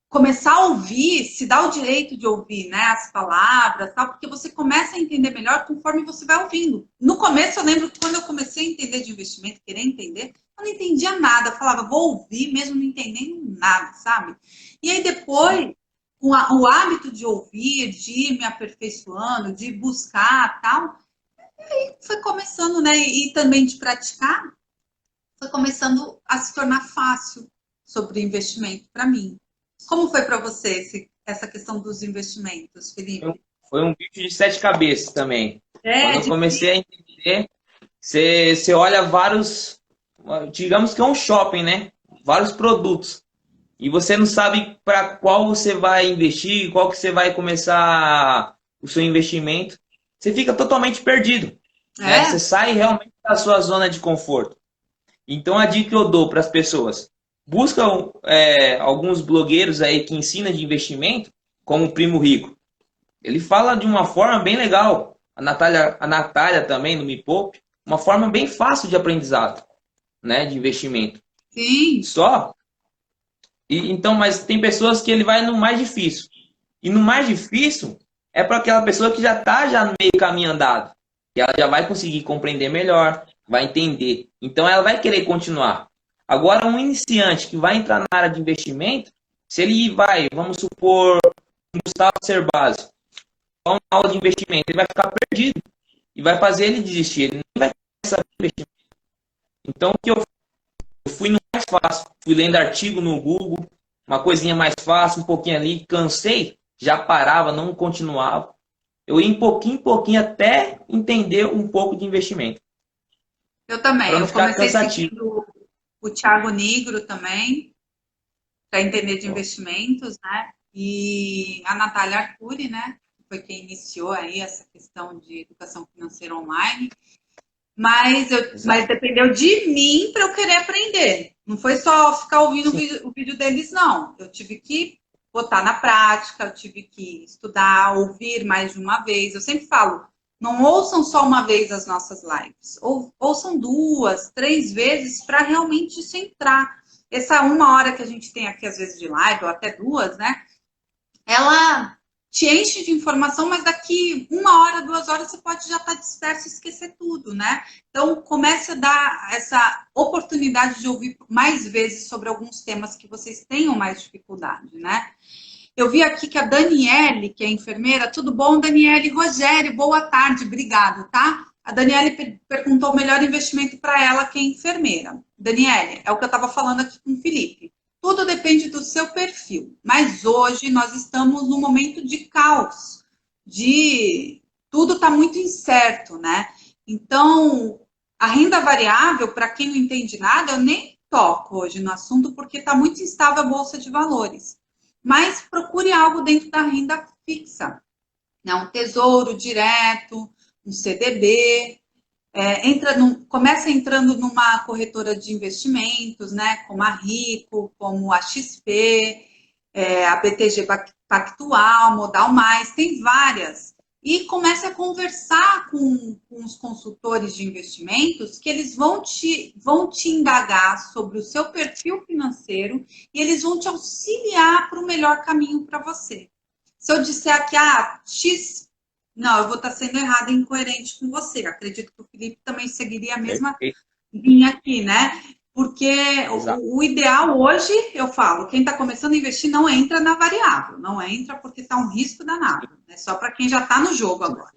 Começar a ouvir, se dá o direito de ouvir, né, as palavras, tal, porque você começa a entender melhor conforme você vai ouvindo. No começo, eu lembro que quando eu comecei a entender de investimento, querer entender, eu não entendia nada. Eu falava, vou ouvir mesmo não entendendo nada, sabe? E aí, depois, o hábito de ouvir, de ir me aperfeiçoando, de buscar tal, foi começando, né? E também de praticar, foi começando a se tornar fácil sobre o investimento para mim. Como foi para você essa questão dos investimentos, Felipe? Foi um bicho de sete cabeças também. Quando É eu comecei difícil. a entender, você olha vários, digamos que é um shopping, né? Vários produtos. E você não sabe para qual você vai investir, qual que você vai começar o seu investimento. Você fica totalmente perdido, né? Você É, sai realmente da sua zona de conforto. Então a dica que eu dou para as pessoas, buscam alguns blogueiros aí que ensinam de investimento, como o Primo Rico. Ele fala de uma forma bem legal. A Natália também, no Me Poupe, uma forma bem fácil de aprendizado, né, de investimento. sim. Só. Então, mas tem pessoas que ele vai no mais difícil. E no mais difícil é para aquela pessoa que já está já no meio caminho andado. Que ela já vai conseguir compreender melhor, vai entender. Então ela vai querer continuar. Agora, um iniciante que vai entrar na área de investimento, se ele vai, vamos supor, Gustavo Cerbasi, uma aula de investimento, ele vai ficar perdido e vai fazer ele desistir. Ele nem vai saber investir. Então, o que eu fui no mais fácil, fui lendo artigo no Google, uma coisinha mais fácil, um pouquinho ali, cansei, já parava, não continuava. Eu ia em pouquinho até entender um pouco de investimento, Eu também. para não Eu ficar comecei cansativo. seguindo o Thiago Nigro também, para entender de Ó, investimentos, né? E a Natália Arcuri, né? Que foi quem iniciou aí essa questão de educação financeira online. Mas exato. dependeu de mim para eu querer aprender. Não foi só ficar ouvindo Sim, o vídeo deles, não. Eu tive que botar na prática, eu tive que estudar, ouvir mais de uma vez. Eu sempre falo, não ouçam só uma vez as nossas lives, ouçam duas, três vezes para realmente se entrar. Essa uma hora que a gente tem aqui, às vezes, de live, ou até duas, né? Ela te enche de informação, mas daqui uma hora, 2 horas, você pode já estar disperso e esquecer tudo, né? Então, comece a dar essa oportunidade de ouvir mais vezes sobre alguns temas que vocês tenham mais dificuldade, né? Eu vi aqui que a Daniele, que é enfermeira, tudo bom, Daniele? Rogério, boa tarde, obrigado, tá? A Daniele perguntou o melhor investimento para ela, que é enfermeira. Daniele, é o que eu estava falando aqui com o Felipe. Tudo depende do seu perfil, mas hoje nós estamos num momento de caos, de tudo está muito incerto, né? Então, a renda variável, para quem não entende nada, eu nem toco hoje no assunto porque está muito instável a bolsa de valores. Mas procure algo dentro da renda fixa, né? Um tesouro direto, um CDB, começa entrando numa corretora de investimentos, né? Como a Rico, como a XP, a BTG Pactual, Modal Mais, tem várias. E comece a conversar com os consultores de investimentos, que eles vão te indagar sobre o seu perfil financeiro e eles vão te auxiliar para o melhor caminho para você. Se eu disser aqui, X, não, eu vou estar sendo errada e incoerente com você. Acredito que o Felipe também seguiria a mesma perfeito. linha aqui, né? Porque Exato. o ideal hoje, eu falo, quem está começando a investir não entra na variável, não entra porque está um risco danado. É só para quem já está no jogo agora.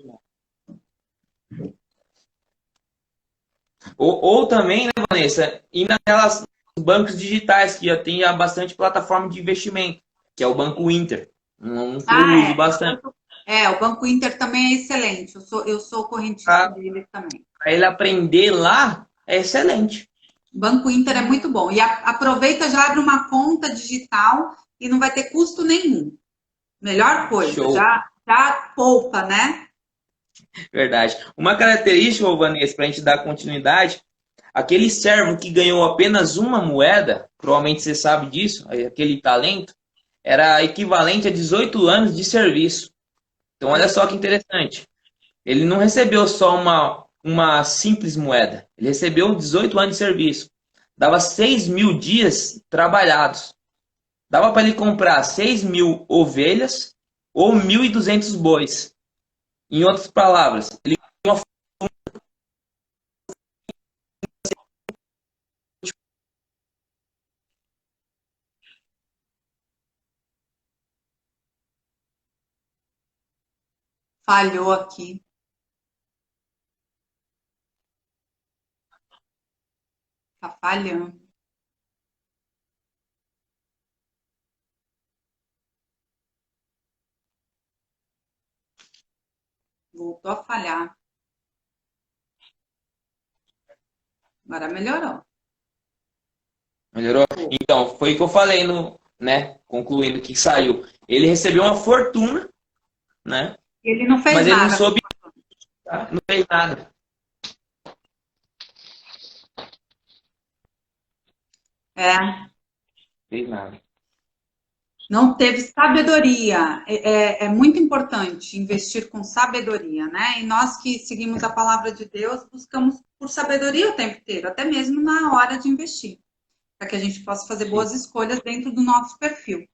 Ou também, né, Vanessa, ir naquelas bancos digitais que já tem já bastante plataforma de investimento, que é o Banco Inter, um que eu uso bastante. O Banco Inter também é excelente. Eu sou correntista Para dele também. ele aprender lá, é excelente. Banco Inter é muito bom. E aproveita, já abre uma conta digital e não vai ter custo nenhum. Melhor coisa, Show. já poupa, né? Verdade. Uma característica, ô Vanessa, para a gente dar continuidade, aquele servo que ganhou apenas uma moeda, provavelmente você sabe disso, aquele talento, era equivalente a 18 anos de serviço. Então, olha Olha, só que interessante. Ele não recebeu só uma simples moeda, ele recebeu 18 anos de serviço. Dava 6.000 dias trabalhados. Dava para ele comprar 6.000 ovelhas ou 1.200 bois. Em outras palavras, ele Falhou aqui. Tá falhando. Voltou a falhar. Agora melhorou. Melhorou? Então, foi o que eu falei no, né? Concluindo que saiu. Ele recebeu uma fortuna, né? Ele não fez Mas ele não nada. soube, não fez nada. É. Fez nada. Não teve sabedoria. É muito importante investir com sabedoria, né? E nós que seguimos a palavra de Deus, buscamos por sabedoria o tempo inteiro, até mesmo na hora de investir, para que a gente possa fazer Sim. boas escolhas dentro do nosso perfil.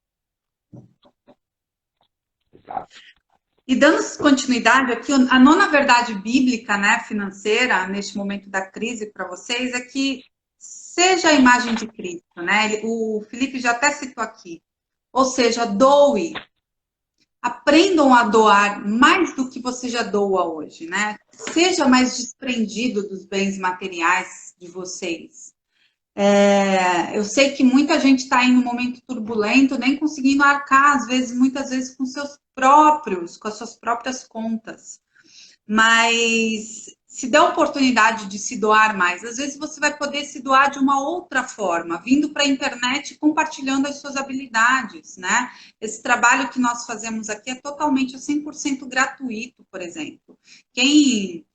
E dando continuidade aqui, a nona verdade bíblica, né, financeira, neste momento da crise para vocês, é que seja a imagem de Cristo, né? O Felipe já até citou aqui. Ou seja, doe. Aprendam a doar mais do que você já doa hoje, né? Seja mais desprendido dos bens materiais de vocês. Eu sei que muita gente está em um momento turbulento, nem conseguindo arcar, às vezes, muitas vezes, com as suas próprias contas. Mas se dê a oportunidade de se doar mais. Às vezes você vai poder se doar de uma outra forma, vindo para a internet e compartilhando as suas habilidades, né? Esse trabalho que nós fazemos aqui é totalmente 100% gratuito, por exemplo. Quem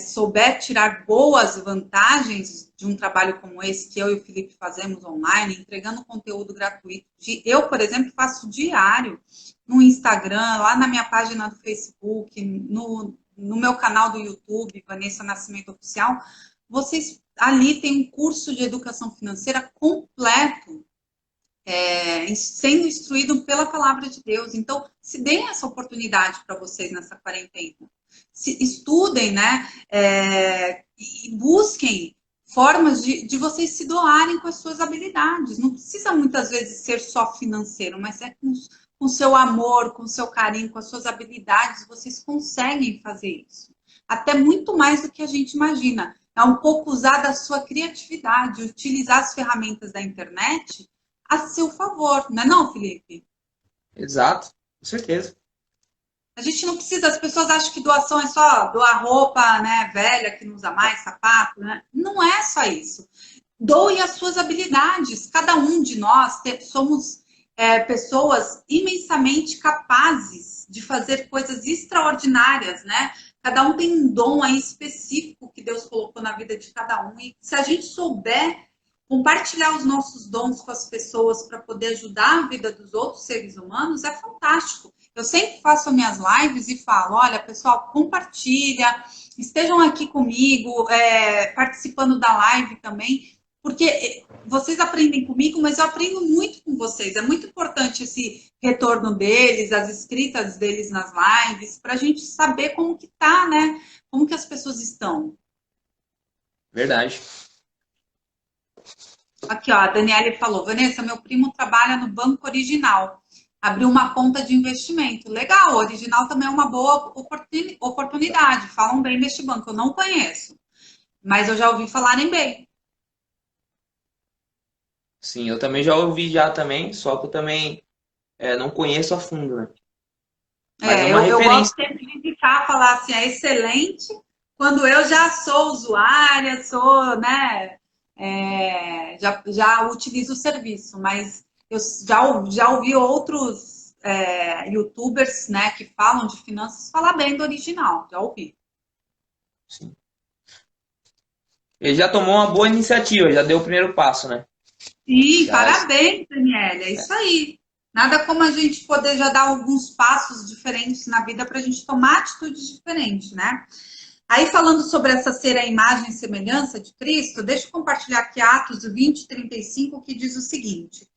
souber tirar boas vantagens de um trabalho como esse que eu e o Felipe fazemos online, entregando conteúdo gratuito. Eu, por exemplo, faço diário no Instagram, lá na minha página do Facebook, no meu canal do YouTube, Vanessa Nascimento Oficial, vocês ali têm um curso de educação financeira completo, sendo instruído pela palavra de Deus. Então, se deem essa oportunidade para vocês nessa quarentena. Estudem, né? E busquem formas de vocês se doarem com as suas habilidades. Não precisa muitas vezes ser só financeiro, mas com seu amor, com seu carinho, com as suas habilidades, vocês conseguem fazer isso. Até muito mais do que a gente imagina. É um pouco usar da sua criatividade, utilizar as ferramentas da internet a seu favor, não é não, Felipe? Exato, com certeza. A gente não precisa, as pessoas acham que doação é só doar roupa, né, velha, que não usa mais, sapato, né? Não é só isso. Doe as suas habilidades. Cada um de nós somos pessoas imensamente capazes de fazer coisas extraordinárias, né? Cada um tem um dom aí específico que Deus colocou na vida de cada um. E se a gente souber compartilhar os nossos dons com as pessoas para poder ajudar a vida dos outros seres humanos, é fantástico. Eu sempre faço minhas lives e falo, olha, pessoal, compartilha, estejam aqui comigo, participando da live também, porque vocês aprendem comigo, mas eu aprendo muito com vocês. É muito importante esse retorno deles, as escritas deles nas lives, para a gente saber como que tá, né? Como que as pessoas estão. Verdade. Aqui, ó, a Daniele falou, Vanessa, meu primo trabalha no Banco Original. Abriu uma conta de investimento. Legal, o Original também é uma boa oportunidade. Falam bem deste banco, eu não conheço. Mas eu já ouvi falarem bem. Sim, eu também já ouvi já também, só que eu também não conheço a fundo, né? Mas é uma Eu gosto referência. sempre de indicar, falar assim, é excelente, quando eu já sou usuária, sou, né, já utilizo o serviço, mas eu já ouvi outros youtubers, né, que falam de finanças falar bem do Original, já ouvi. Sim. Ele já tomou uma boa iniciativa, já deu o primeiro passo, né? Sim, Já, parabéns, Daniela, é isso aí. Nada como a gente poder já dar alguns passos diferentes na vida para a gente tomar atitudes diferentes, né? Aí, falando sobre essa ser a imagem e semelhança de Cristo, deixa eu compartilhar aqui Atos 20:35, que diz o seguinte: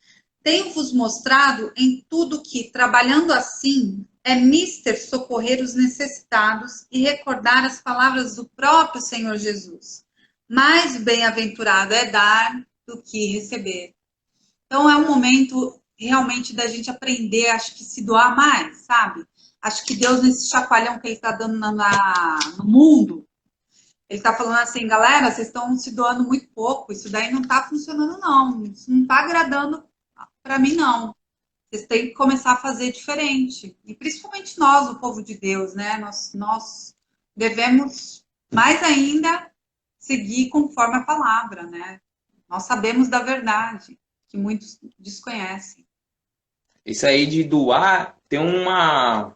tenho-vos mostrado em tudo que, trabalhando assim, é mister socorrer os necessitados e recordar as palavras do próprio Senhor Jesus. Mais bem-aventurado é dar do que receber. Então, é um momento realmente da gente aprender, acho que se doar mais, sabe? acho que Deus, nesse chacoalhão que ele está dando no mundo, ele está falando assim, galera, vocês estão se doando muito pouco, isso daí não está funcionando, não. Isso não está agradando para mim, não. Vocês têm que começar a fazer diferente. E principalmente nós, o povo de Deus, né? Nós devemos, mais ainda, seguir conforme a palavra, né? Nós sabemos da verdade, que muitos desconhecem. Isso aí de doar tem uma.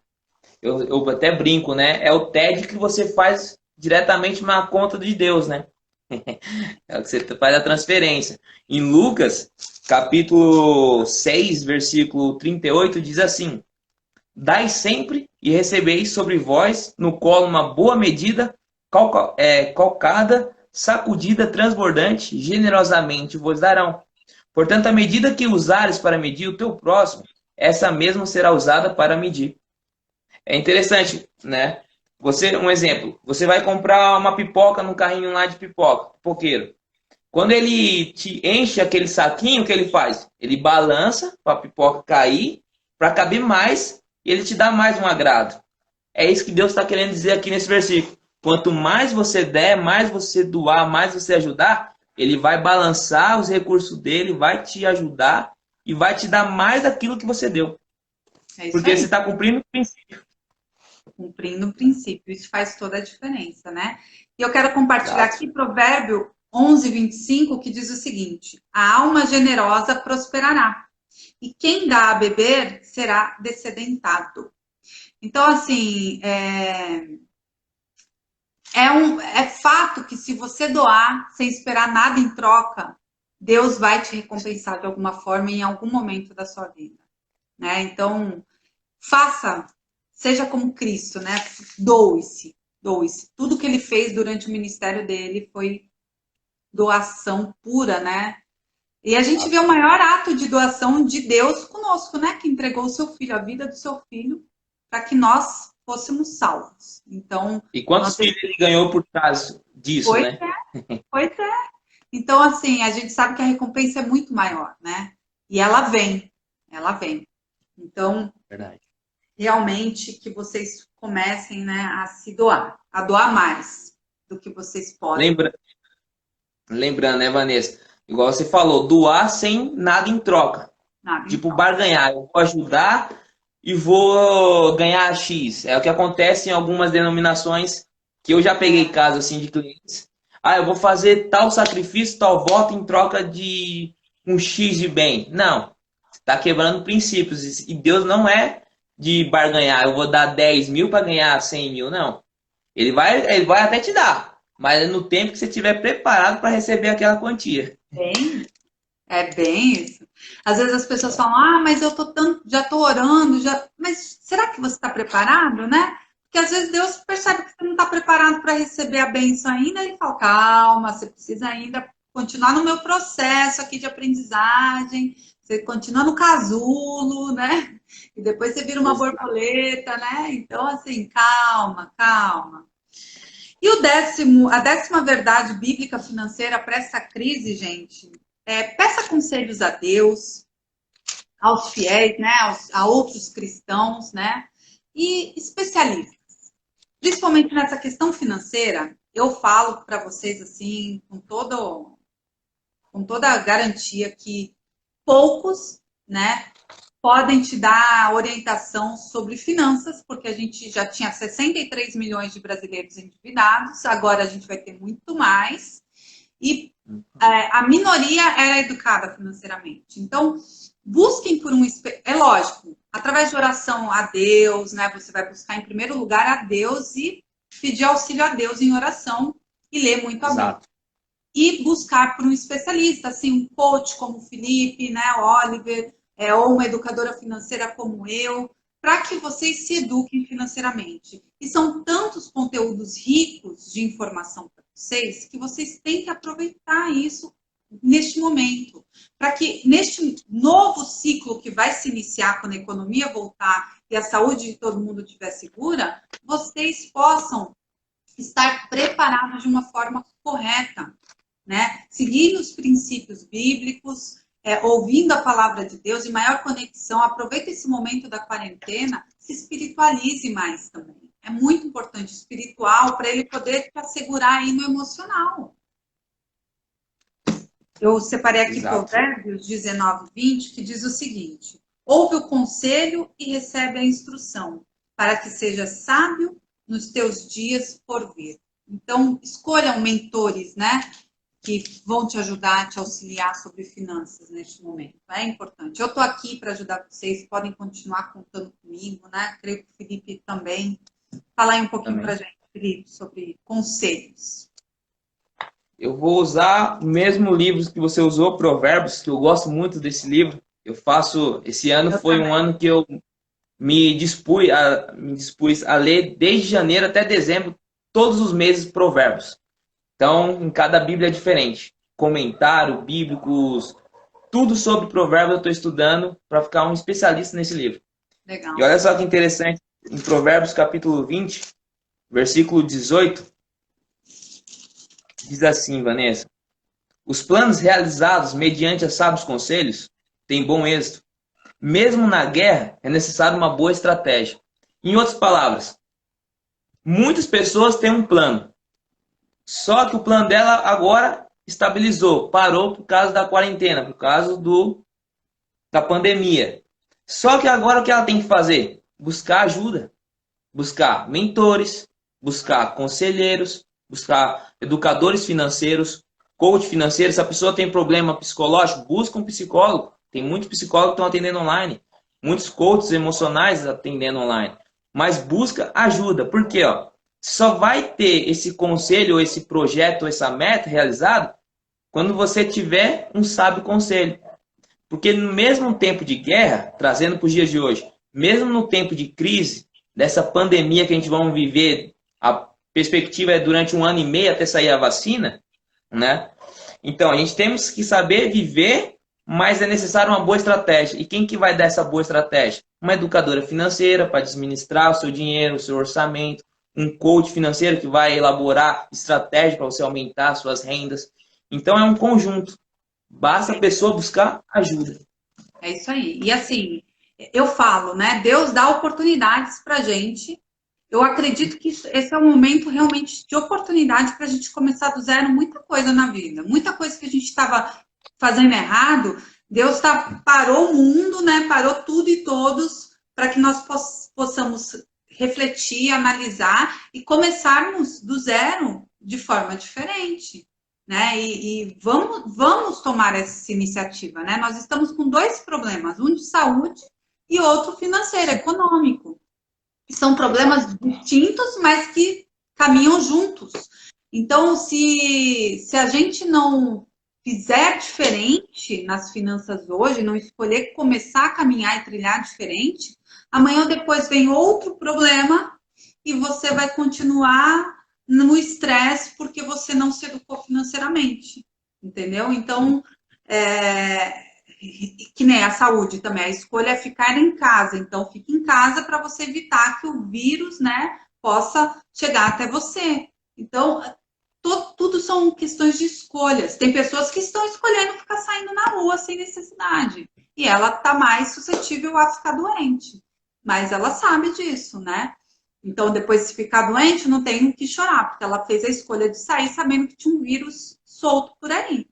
Eu até brinco, né? É o TED que você faz diretamente na conta de Deus, né? É o que você faz a transferência. Em Lucas, capítulo 6, versículo 38, diz assim: Dai sempre e recebeis sobre vós no colo uma boa medida, calcada, sacudida, transbordante, generosamente vos darão. Portanto, a medida que usares para medir o teu próximo, essa mesma será usada para medir. É interessante, né? Um exemplo, você vai comprar uma pipoca no carrinho lá de pipoca, pipoqueiro. Quando ele te enche aquele saquinho, o que ele faz? Ele balança para a pipoca cair, para caber mais, e ele te dá mais um agrado. É isso que Deus está querendo dizer aqui nesse versículo. Quanto mais você der, mais você doar, mais você ajudar, ele vai balançar os recursos dele, vai te ajudar e vai te dar mais daquilo que você deu. É isso Porque aí. você está cumprindo o princípio. Cumprindo o princípio. Isso faz toda a diferença, né? E eu quero compartilhar Exato. aqui Provérbio 11:25, que diz o seguinte: a alma generosa prosperará, e quem dá a beber será descedentado. Então, assim, é fato que se você doar sem esperar nada em troca, Deus vai te recompensar de alguma forma em algum momento da sua vida, né? Então, faça, seja como Cristo, né? Doe-se, doe-se. Tudo que ele fez durante o ministério dele foi doação pura, né? E a gente vê o maior ato de doação de Deus conosco, né? Que entregou o seu filho, a vida do seu filho, para que nós fôssemos salvos. Então, E quantos nós filhos ele ganhou por causa disso, pois né? é, pois é. Então, assim, a gente sabe que a recompensa é muito maior, né? E ela vem, ela vem. Então, Verdade. realmente, que vocês comecem, né, a se doar, a doar mais do que vocês podem. Lembrando, né, Vanessa? Igual você falou, doar sem nada em troca. Nada, Tipo, então. barganhar. Eu vou ajudar e vou ganhar X. É o que acontece em algumas denominações que eu já peguei casos assim de clientes. Ah, eu vou fazer tal sacrifício, tal voto em troca de um X de bem. Não. Você está quebrando princípios. E Deus não é de barganhar. Eu vou dar 10 mil para ganhar 100 mil. Não. Ele vai até te dar. Mas é no tempo que você estiver preparado para receber aquela quantia. Bem, é bem isso. Às vezes as pessoas falam, mas eu tô já tô orando, já. Mas será que você está preparado, né? Porque às vezes Deus percebe que você não está preparado para receber a bênção ainda, e ele fala, calma, você precisa ainda continuar no meu processo aqui de aprendizagem, você continua no casulo, né? E depois você vira uma borboleta, né? Então, assim, calma, calma. E a décima verdade bíblica financeira para essa crise, gente, peça conselhos a Deus, aos fiéis, né, a outros cristãos, né, e especialistas. Principalmente nessa questão financeira, eu falo para vocês assim, com toda a garantia que poucos, né, podem te dar orientação sobre finanças, porque a gente já tinha 63 milhões de brasileiros endividados, agora a gente vai ter muito mais, e a minoria era educada financeiramente. Então, busquem por é lógico, através de oração a Deus, né? Você vai buscar em primeiro lugar a Deus e pedir auxílio a Deus em oração e ler muito a Bíblia. E buscar por um especialista, assim, um coach como o Felipe, né, o Oliver, ou uma educadora financeira como eu, para que vocês se eduquem financeiramente. E são tantos conteúdos ricos de informação para vocês que vocês têm que aproveitar isso neste momento, para que neste novo ciclo que vai se iniciar quando a economia voltar e a saúde de todo mundo estiver segura, vocês possam estar preparados de uma forma correta, né? Seguir os princípios bíblicos ouvindo a palavra de Deus, em maior conexão, aproveita esse momento da quarentena, se espiritualize mais também. É muito importante espiritual para ele poder te assegurar aí no emocional. Eu separei aqui Exato. Provérbios 19, 20, que diz o seguinte: ouve o conselho e recebe a instrução, para que seja sábio nos teus dias por vir. Então, escolham mentores, né? Que vão te ajudar, te auxiliar sobre finanças neste momento. É importante. Eu estou aqui para ajudar vocês, podem continuar contando comigo, né? Creio que o Felipe também. Fala aí um pouquinho para a gente, Felipe, sobre conselhos. Eu vou usar o mesmo livro que você usou, Provérbios, que eu gosto muito desse livro. Esse ano foi um ano que eu me dispus a ler desde janeiro até dezembro, todos os meses, Provérbios. Então, em cada Bíblia é diferente. Comentário, bíblicos, tudo sobre Provérbios eu estou estudando para ficar um especialista nesse livro. Legal. E olha só que interessante, em Provérbios capítulo 20, versículo 18, diz assim, Vanessa: os planos realizados mediante sábios conselhos têm bom êxito. Mesmo na guerra, é necessário uma boa estratégia. Em outras palavras, muitas pessoas têm um plano, só que o plano dela agora estabilizou, parou por causa da quarentena, por causa da pandemia. Só que agora o que ela tem que fazer? Buscar ajuda, buscar mentores, buscar conselheiros, buscar educadores financeiros, coach financeiro. Se a pessoa tem problema psicológico, busca um psicólogo. Tem muitos psicólogos que estão atendendo online, muitos coaches emocionais atendendo online. Mas busca ajuda, porque só vai ter esse conselho, ou esse projeto, ou essa meta realizado quando você tiver um sábio conselho. Porque no mesmo tempo de guerra, trazendo para os dias de hoje, mesmo no tempo de crise, dessa pandemia que a gente vai viver, a perspectiva é durante 1 ano e meio até sair a vacina, né? Então, a gente temos que saber viver, mas é necessário uma boa estratégia. E quem que vai dar essa boa estratégia? Uma educadora financeira para administrar o seu dinheiro, o seu orçamento, um coach financeiro que vai elaborar estratégia para você aumentar suas rendas. Então, é um conjunto. Basta a pessoa buscar ajuda. É isso aí. E assim, eu falo, né? Deus dá oportunidades para gente. Eu acredito que esse é um momento realmente de oportunidade para a gente começar do zero muita coisa na vida. Muita coisa que a gente estava fazendo errado, Deus parou o mundo, né? Parou tudo e todos para que nós possamos refletir, analisar e começarmos do zero de forma diferente. Né? E vamos tomar essa iniciativa. Né? Nós estamos com 2 problemas, um de saúde e outro financeiro, econômico. São problemas distintos, mas que caminham juntos. Então, se a gente não fizer diferente nas finanças hoje, não escolher começar a caminhar e trilhar diferente, amanhã ou depois vem outro problema e você vai continuar no estresse porque você não se educou financeiramente, entendeu? Então, que nem a saúde também, a escolha é ficar em casa, então fique em casa para você evitar que o vírus, né, possa chegar até você. Então, tudo são questões de escolhas. Tem pessoas que estão escolhendo ficar saindo na rua sem necessidade, e ela está mais suscetível a ficar doente, mas ela sabe disso, né? Então, depois de ficar doente, não tem o que chorar, porque ela fez a escolha de sair sabendo que tinha um vírus solto por aí.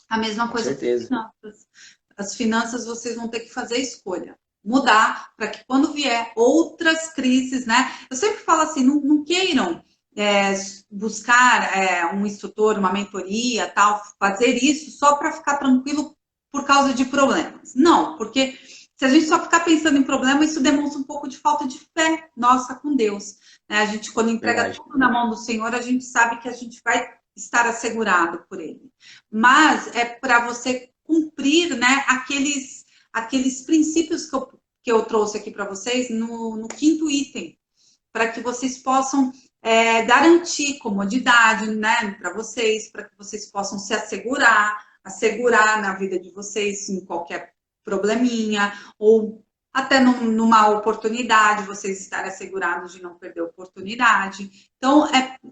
A mesma coisa com as finanças. As finanças, vocês vão ter que fazer a escolha. Mudar, para que quando vier outras crises, né? Eu sempre falo assim, não queiram buscar um instrutor, uma mentoria, tal, fazer isso só para ficar tranquilo por causa de problemas. Não, porque se a gente só ficar pensando em problema, isso demonstra um pouco de falta de fé nossa com Deus. Né? A gente, quando entrega tudo na mão do Senhor, a gente sabe que a gente vai estar assegurado por Ele. Mas é para você cumprir, né, aqueles princípios que eu trouxe aqui para vocês no 5º item, para que vocês possam garantir comodidade, né, para vocês, para que vocês possam se assegurar na vida de vocês em qualquer probleminha, ou até numa oportunidade, vocês estarem assegurados de não perder a oportunidade. Então,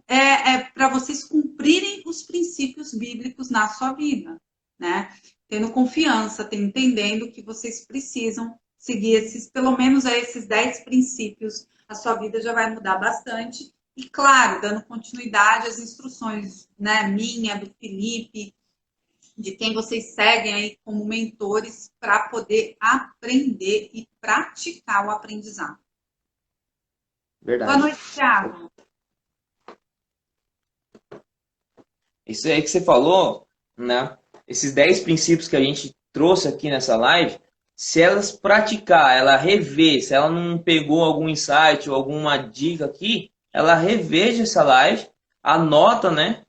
é para vocês cumprirem os princípios bíblicos na sua vida, né? tendo confiança, entendendo que vocês precisam seguir esses, pelo menos esses 10 princípios, a sua vida já vai mudar bastante. E, claro, dando continuidade às instruções, né, minha, do Felipe, de quem vocês seguem aí como mentores, para poder aprender e praticar o aprendizado. Verdade. Boa noite, Thiago. Isso aí que você falou, né? Esses 10 princípios que a gente trouxe aqui nessa live, se elas praticar, ela rever, se ela não pegou algum insight ou alguma dica aqui, ela reveja essa live, anota, né?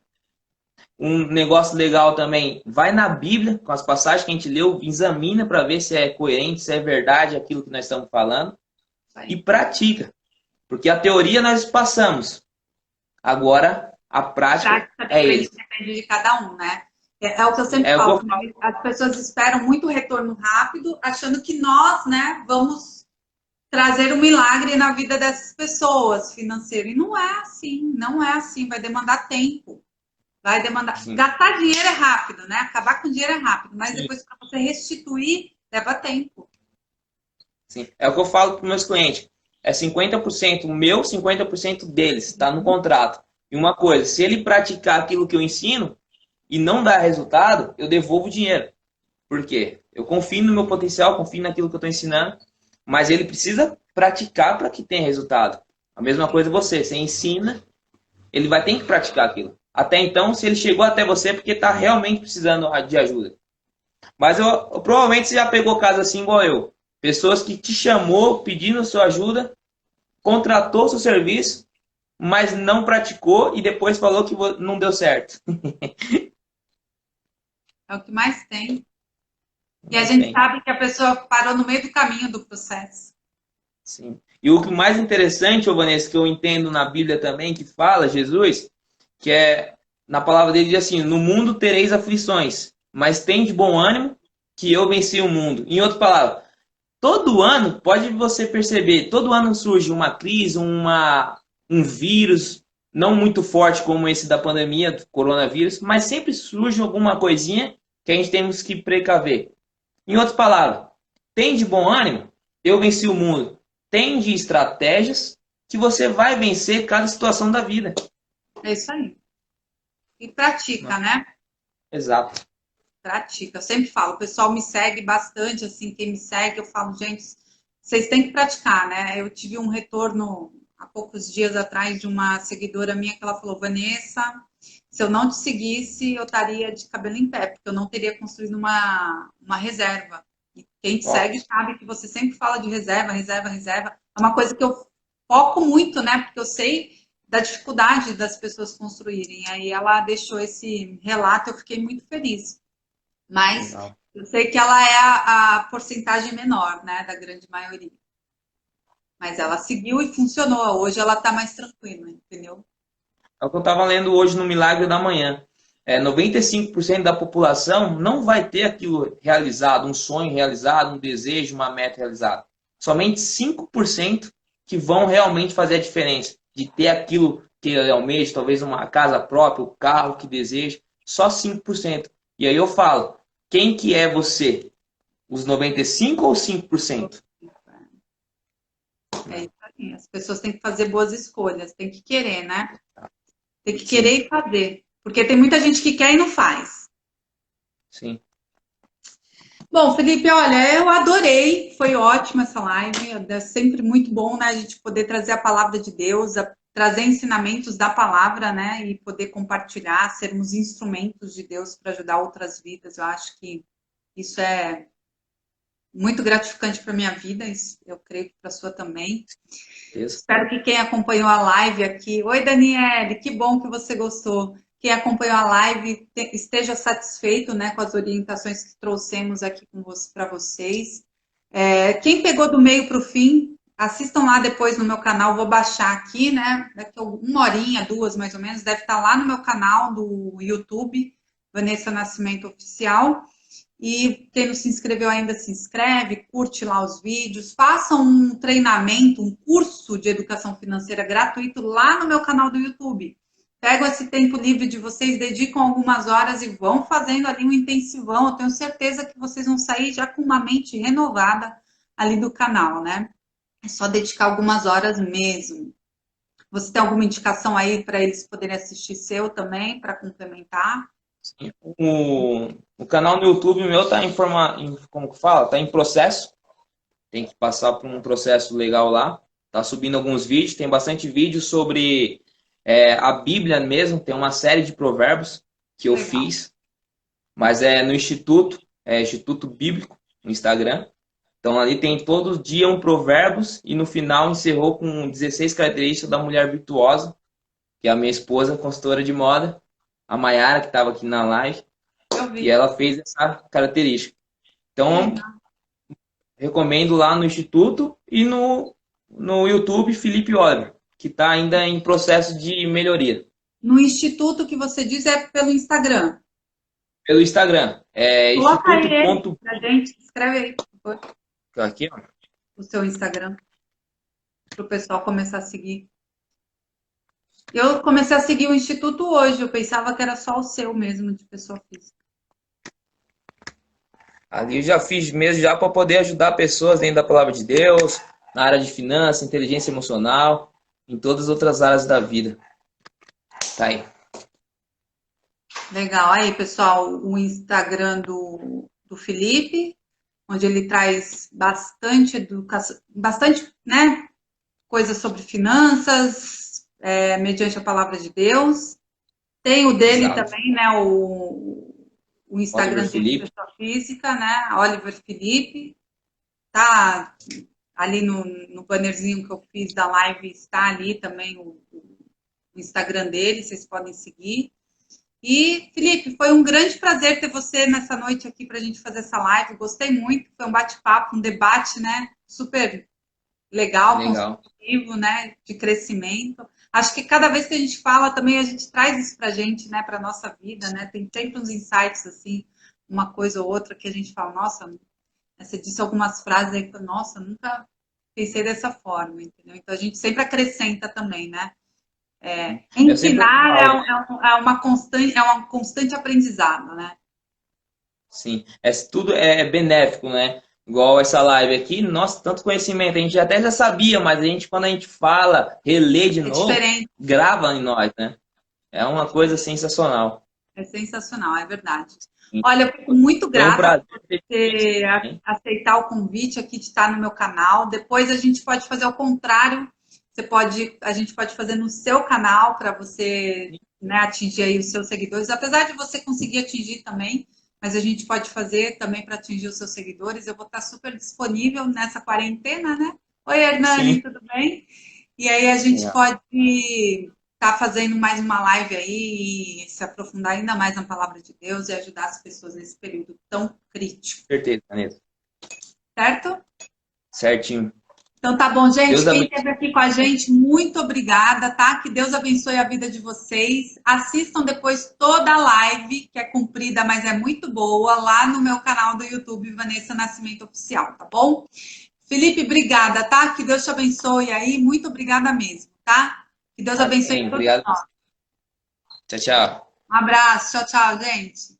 Um negócio legal também, vai na Bíblia, com as passagens que a gente leu, examina para ver se é coerente, se é verdade aquilo que nós estamos falando, e pratica. Porque a teoria nós passamos. Agora, a prática é isso. Depende de cada um, né? É o que eu sempre falo. As pessoas esperam muito retorno rápido, achando que nós, né, vamos trazer um milagre na vida dessas pessoas financeiro. E não é assim, não é assim. Vai demandar tempo. Vai demandar. Sim. Gastar dinheiro é rápido, né? Acabar com dinheiro é rápido, mas sim, depois para você restituir, leva tempo. Sim, é o que eu falo para os meus clientes. É 50% o meu, 50% deles, está no contrato. E uma coisa, se ele praticar aquilo que eu ensino e não dar resultado, eu devolvo o dinheiro. Por quê? Eu confio no meu potencial, confio naquilo que eu estou ensinando, mas ele precisa praticar para que tenha resultado. A mesma coisa você ensina, ele vai ter que praticar aquilo. Até então, se ele chegou até você, é porque está realmente precisando de ajuda. Mas provavelmente você já pegou casos assim igual eu. Pessoas que te chamou pedindo sua ajuda, contratou seu serviço, mas não praticou e depois falou que não deu certo. É o que mais tem. E a gente sabe que a pessoa parou no meio do caminho do processo. Sim. E o que mais interessante, Vanessa, que eu entendo na Bíblia também, que fala, Jesus, que é, na palavra dele diz assim, no mundo tereis aflições, mas tem de bom ânimo que eu venci o mundo. Em outras palavras, todo ano, pode você perceber, todo ano surge uma crise, um vírus, não muito forte como esse da pandemia, do coronavírus, mas sempre surge alguma coisinha que a gente temos que precaver. Em outras palavras, tem de bom ânimo, eu venci o mundo. Tem de estratégias que você vai vencer cada situação da vida. É isso aí. E pratica, né? Exato. Pratica. Eu sempre falo, o pessoal me segue bastante, assim, quem me segue, eu falo, gente, vocês têm que praticar, né? Eu tive um retorno há poucos dias atrás de uma seguidora minha que ela falou, Vanessa, se eu não te seguisse, eu estaria de cabelo em pé, porque eu não teria construído uma reserva. E quem te segue sabe que você sempre fala de reserva, reserva, reserva. É uma coisa que eu foco muito, né? Porque eu sei da dificuldade das pessoas construírem. Aí ela deixou esse relato, eu fiquei muito feliz. Mas eu sei que ela é a porcentagem menor, né? Da grande maioria. Mas ela seguiu e funcionou. Hoje ela está mais tranquila, entendeu? É o que eu estava lendo hoje no Milagre da Manhã. 95% da população não vai ter aquilo realizado, um sonho realizado, um desejo, uma meta realizada. Somente 5% que vão realmente fazer a diferença, de ter aquilo que ele almeja, talvez uma casa própria, o carro que deseja, só 5%. E aí eu falo, quem que é você? Os 95% ou 5%? É isso aí. As pessoas têm que fazer boas escolhas, tem que querer, né? Tem que querer e fazer. Porque tem muita gente que quer e não faz. Sim. Bom, Felipe, olha, eu adorei. Foi ótima essa live. É sempre muito bom, né? A gente poder trazer a palavra de Deus, trazer ensinamentos da palavra, né? E poder compartilhar, sermos instrumentos de Deus para ajudar outras vidas. Eu acho que isso é muito gratificante para minha vida. Eu creio que para a sua também. Isso. Espero que quem acompanhou a live aqui... Oi, Daniele, que bom que você gostou. Quem acompanhou a live esteja satisfeito, né, com as orientações que trouxemos aqui para vocês. Quem pegou do meio para o fim, assistam lá depois no meu canal. Vou baixar aqui, né? Daqui a 1 horinha, 2 mais ou menos, deve estar lá no meu canal do YouTube, Vanessa Nascimento Oficial. E quem não se inscreveu ainda, se inscreve, curte lá os vídeos, faça um treinamento, um curso de educação financeira gratuito lá no meu canal do YouTube. Pegam esse tempo livre de vocês, dedicam algumas horas e vão fazendo ali um intensivão. Eu tenho certeza que vocês vão sair já com uma mente renovada ali do canal, né? É só dedicar algumas horas mesmo. Você tem alguma indicação aí para eles poderem assistir seu também, para complementar? O canal no YouTube meu tá como que fala? Tá em processo. Tem que passar por um processo legal lá. Tá subindo alguns vídeos, tem bastante vídeo sobre a Bíblia mesmo, tem uma série de provérbios que eu Legal. fiz, mas é no Instituto, Instituto Bíblico, no Instagram. Então ali tem todo dia um provérbios e no final encerrou com 16 características da mulher virtuosa, que é a minha esposa, consultora de moda, a Mayara, que estava aqui na live, Eu vi. e ela fez essa característica. Então, recomendo lá no Instituto e no YouTube Felipe Oliver, que está ainda em processo de melhoria. No instituto que você diz é pelo Instagram. Pelo Instagram. Coloca aí Instituto. pra gente. Escreve aí, por favor, Aqui, ó. o seu Instagram, para o pessoal começar a seguir. Eu comecei a seguir o Instituto hoje, eu pensava que era só o seu mesmo, de pessoa física. Ali eu já fiz mesmo já para poder ajudar pessoas dentro da palavra de Deus, na área de finanças, inteligência emocional, em todas as outras áreas da vida. Tá aí. Legal. Aí, pessoal, o Instagram do Felipe, onde ele traz bastante educação, bastante, né, coisas sobre finanças, mediante a palavra de Deus. Tem o dele Exato. também, né, o Instagram Oliver dele de Felipe. pessoa física, né, Oliver Felipe. Tá ali no bannerzinho que eu fiz da live, está ali também o Instagram dele, vocês podem seguir. E, Felipe, foi um grande prazer ter você nessa noite aqui para a gente fazer essa live. Gostei muito, foi um bate-papo, um debate, né? Super legal, construtivo, né? De crescimento. Acho que cada vez que a gente fala também, a gente traz isso para a gente, né? Para a nossa vida, né? Tem sempre uns insights, assim, uma coisa ou outra que a gente fala, nossa, você disse algumas frases aí que, nossa, nunca pensei dessa forma, entendeu? Então, a gente sempre acrescenta também, né? Ensinar é um constante aprendizado, né? Sim, tudo é benéfico, né? Igual essa live aqui, nossa, tanto conhecimento, a gente até já sabia, mas quando a gente fala, relê de novo, diferente. grava em nós, né? É uma coisa sensacional. É sensacional, é verdade. Olha, eu fico muito Foi um grata prazer. por você aceitar o convite aqui de estar no meu canal. Depois a gente pode fazer ao contrário. A gente pode fazer no seu canal para você, né, atingir aí os seus seguidores. Apesar de você conseguir atingir também, mas a gente pode fazer também para atingir os seus seguidores. Eu vou estar super disponível nessa quarentena, né? Oi, Hernani, Sim. tudo bem? E aí a gente pode estar fazendo mais uma live aí e se aprofundar ainda mais na palavra de Deus e ajudar as pessoas nesse período tão crítico. Certeza, Vanessa. Certo? Certinho. Então tá bom, gente. Deus Quem esteve aqui com a gente, muito obrigada, tá? Que Deus abençoe a vida de vocês. Assistam depois toda a live, que é comprida, mas é muito boa, lá no meu canal do YouTube, Vanessa Nascimento Oficial, tá bom? Felipe, obrigada, tá? Que Deus te abençoe aí. Muito obrigada mesmo, tá? Que Deus abençoe todos Obrigado. nós. Tchau, tchau. Um abraço. Tchau, tchau, gente.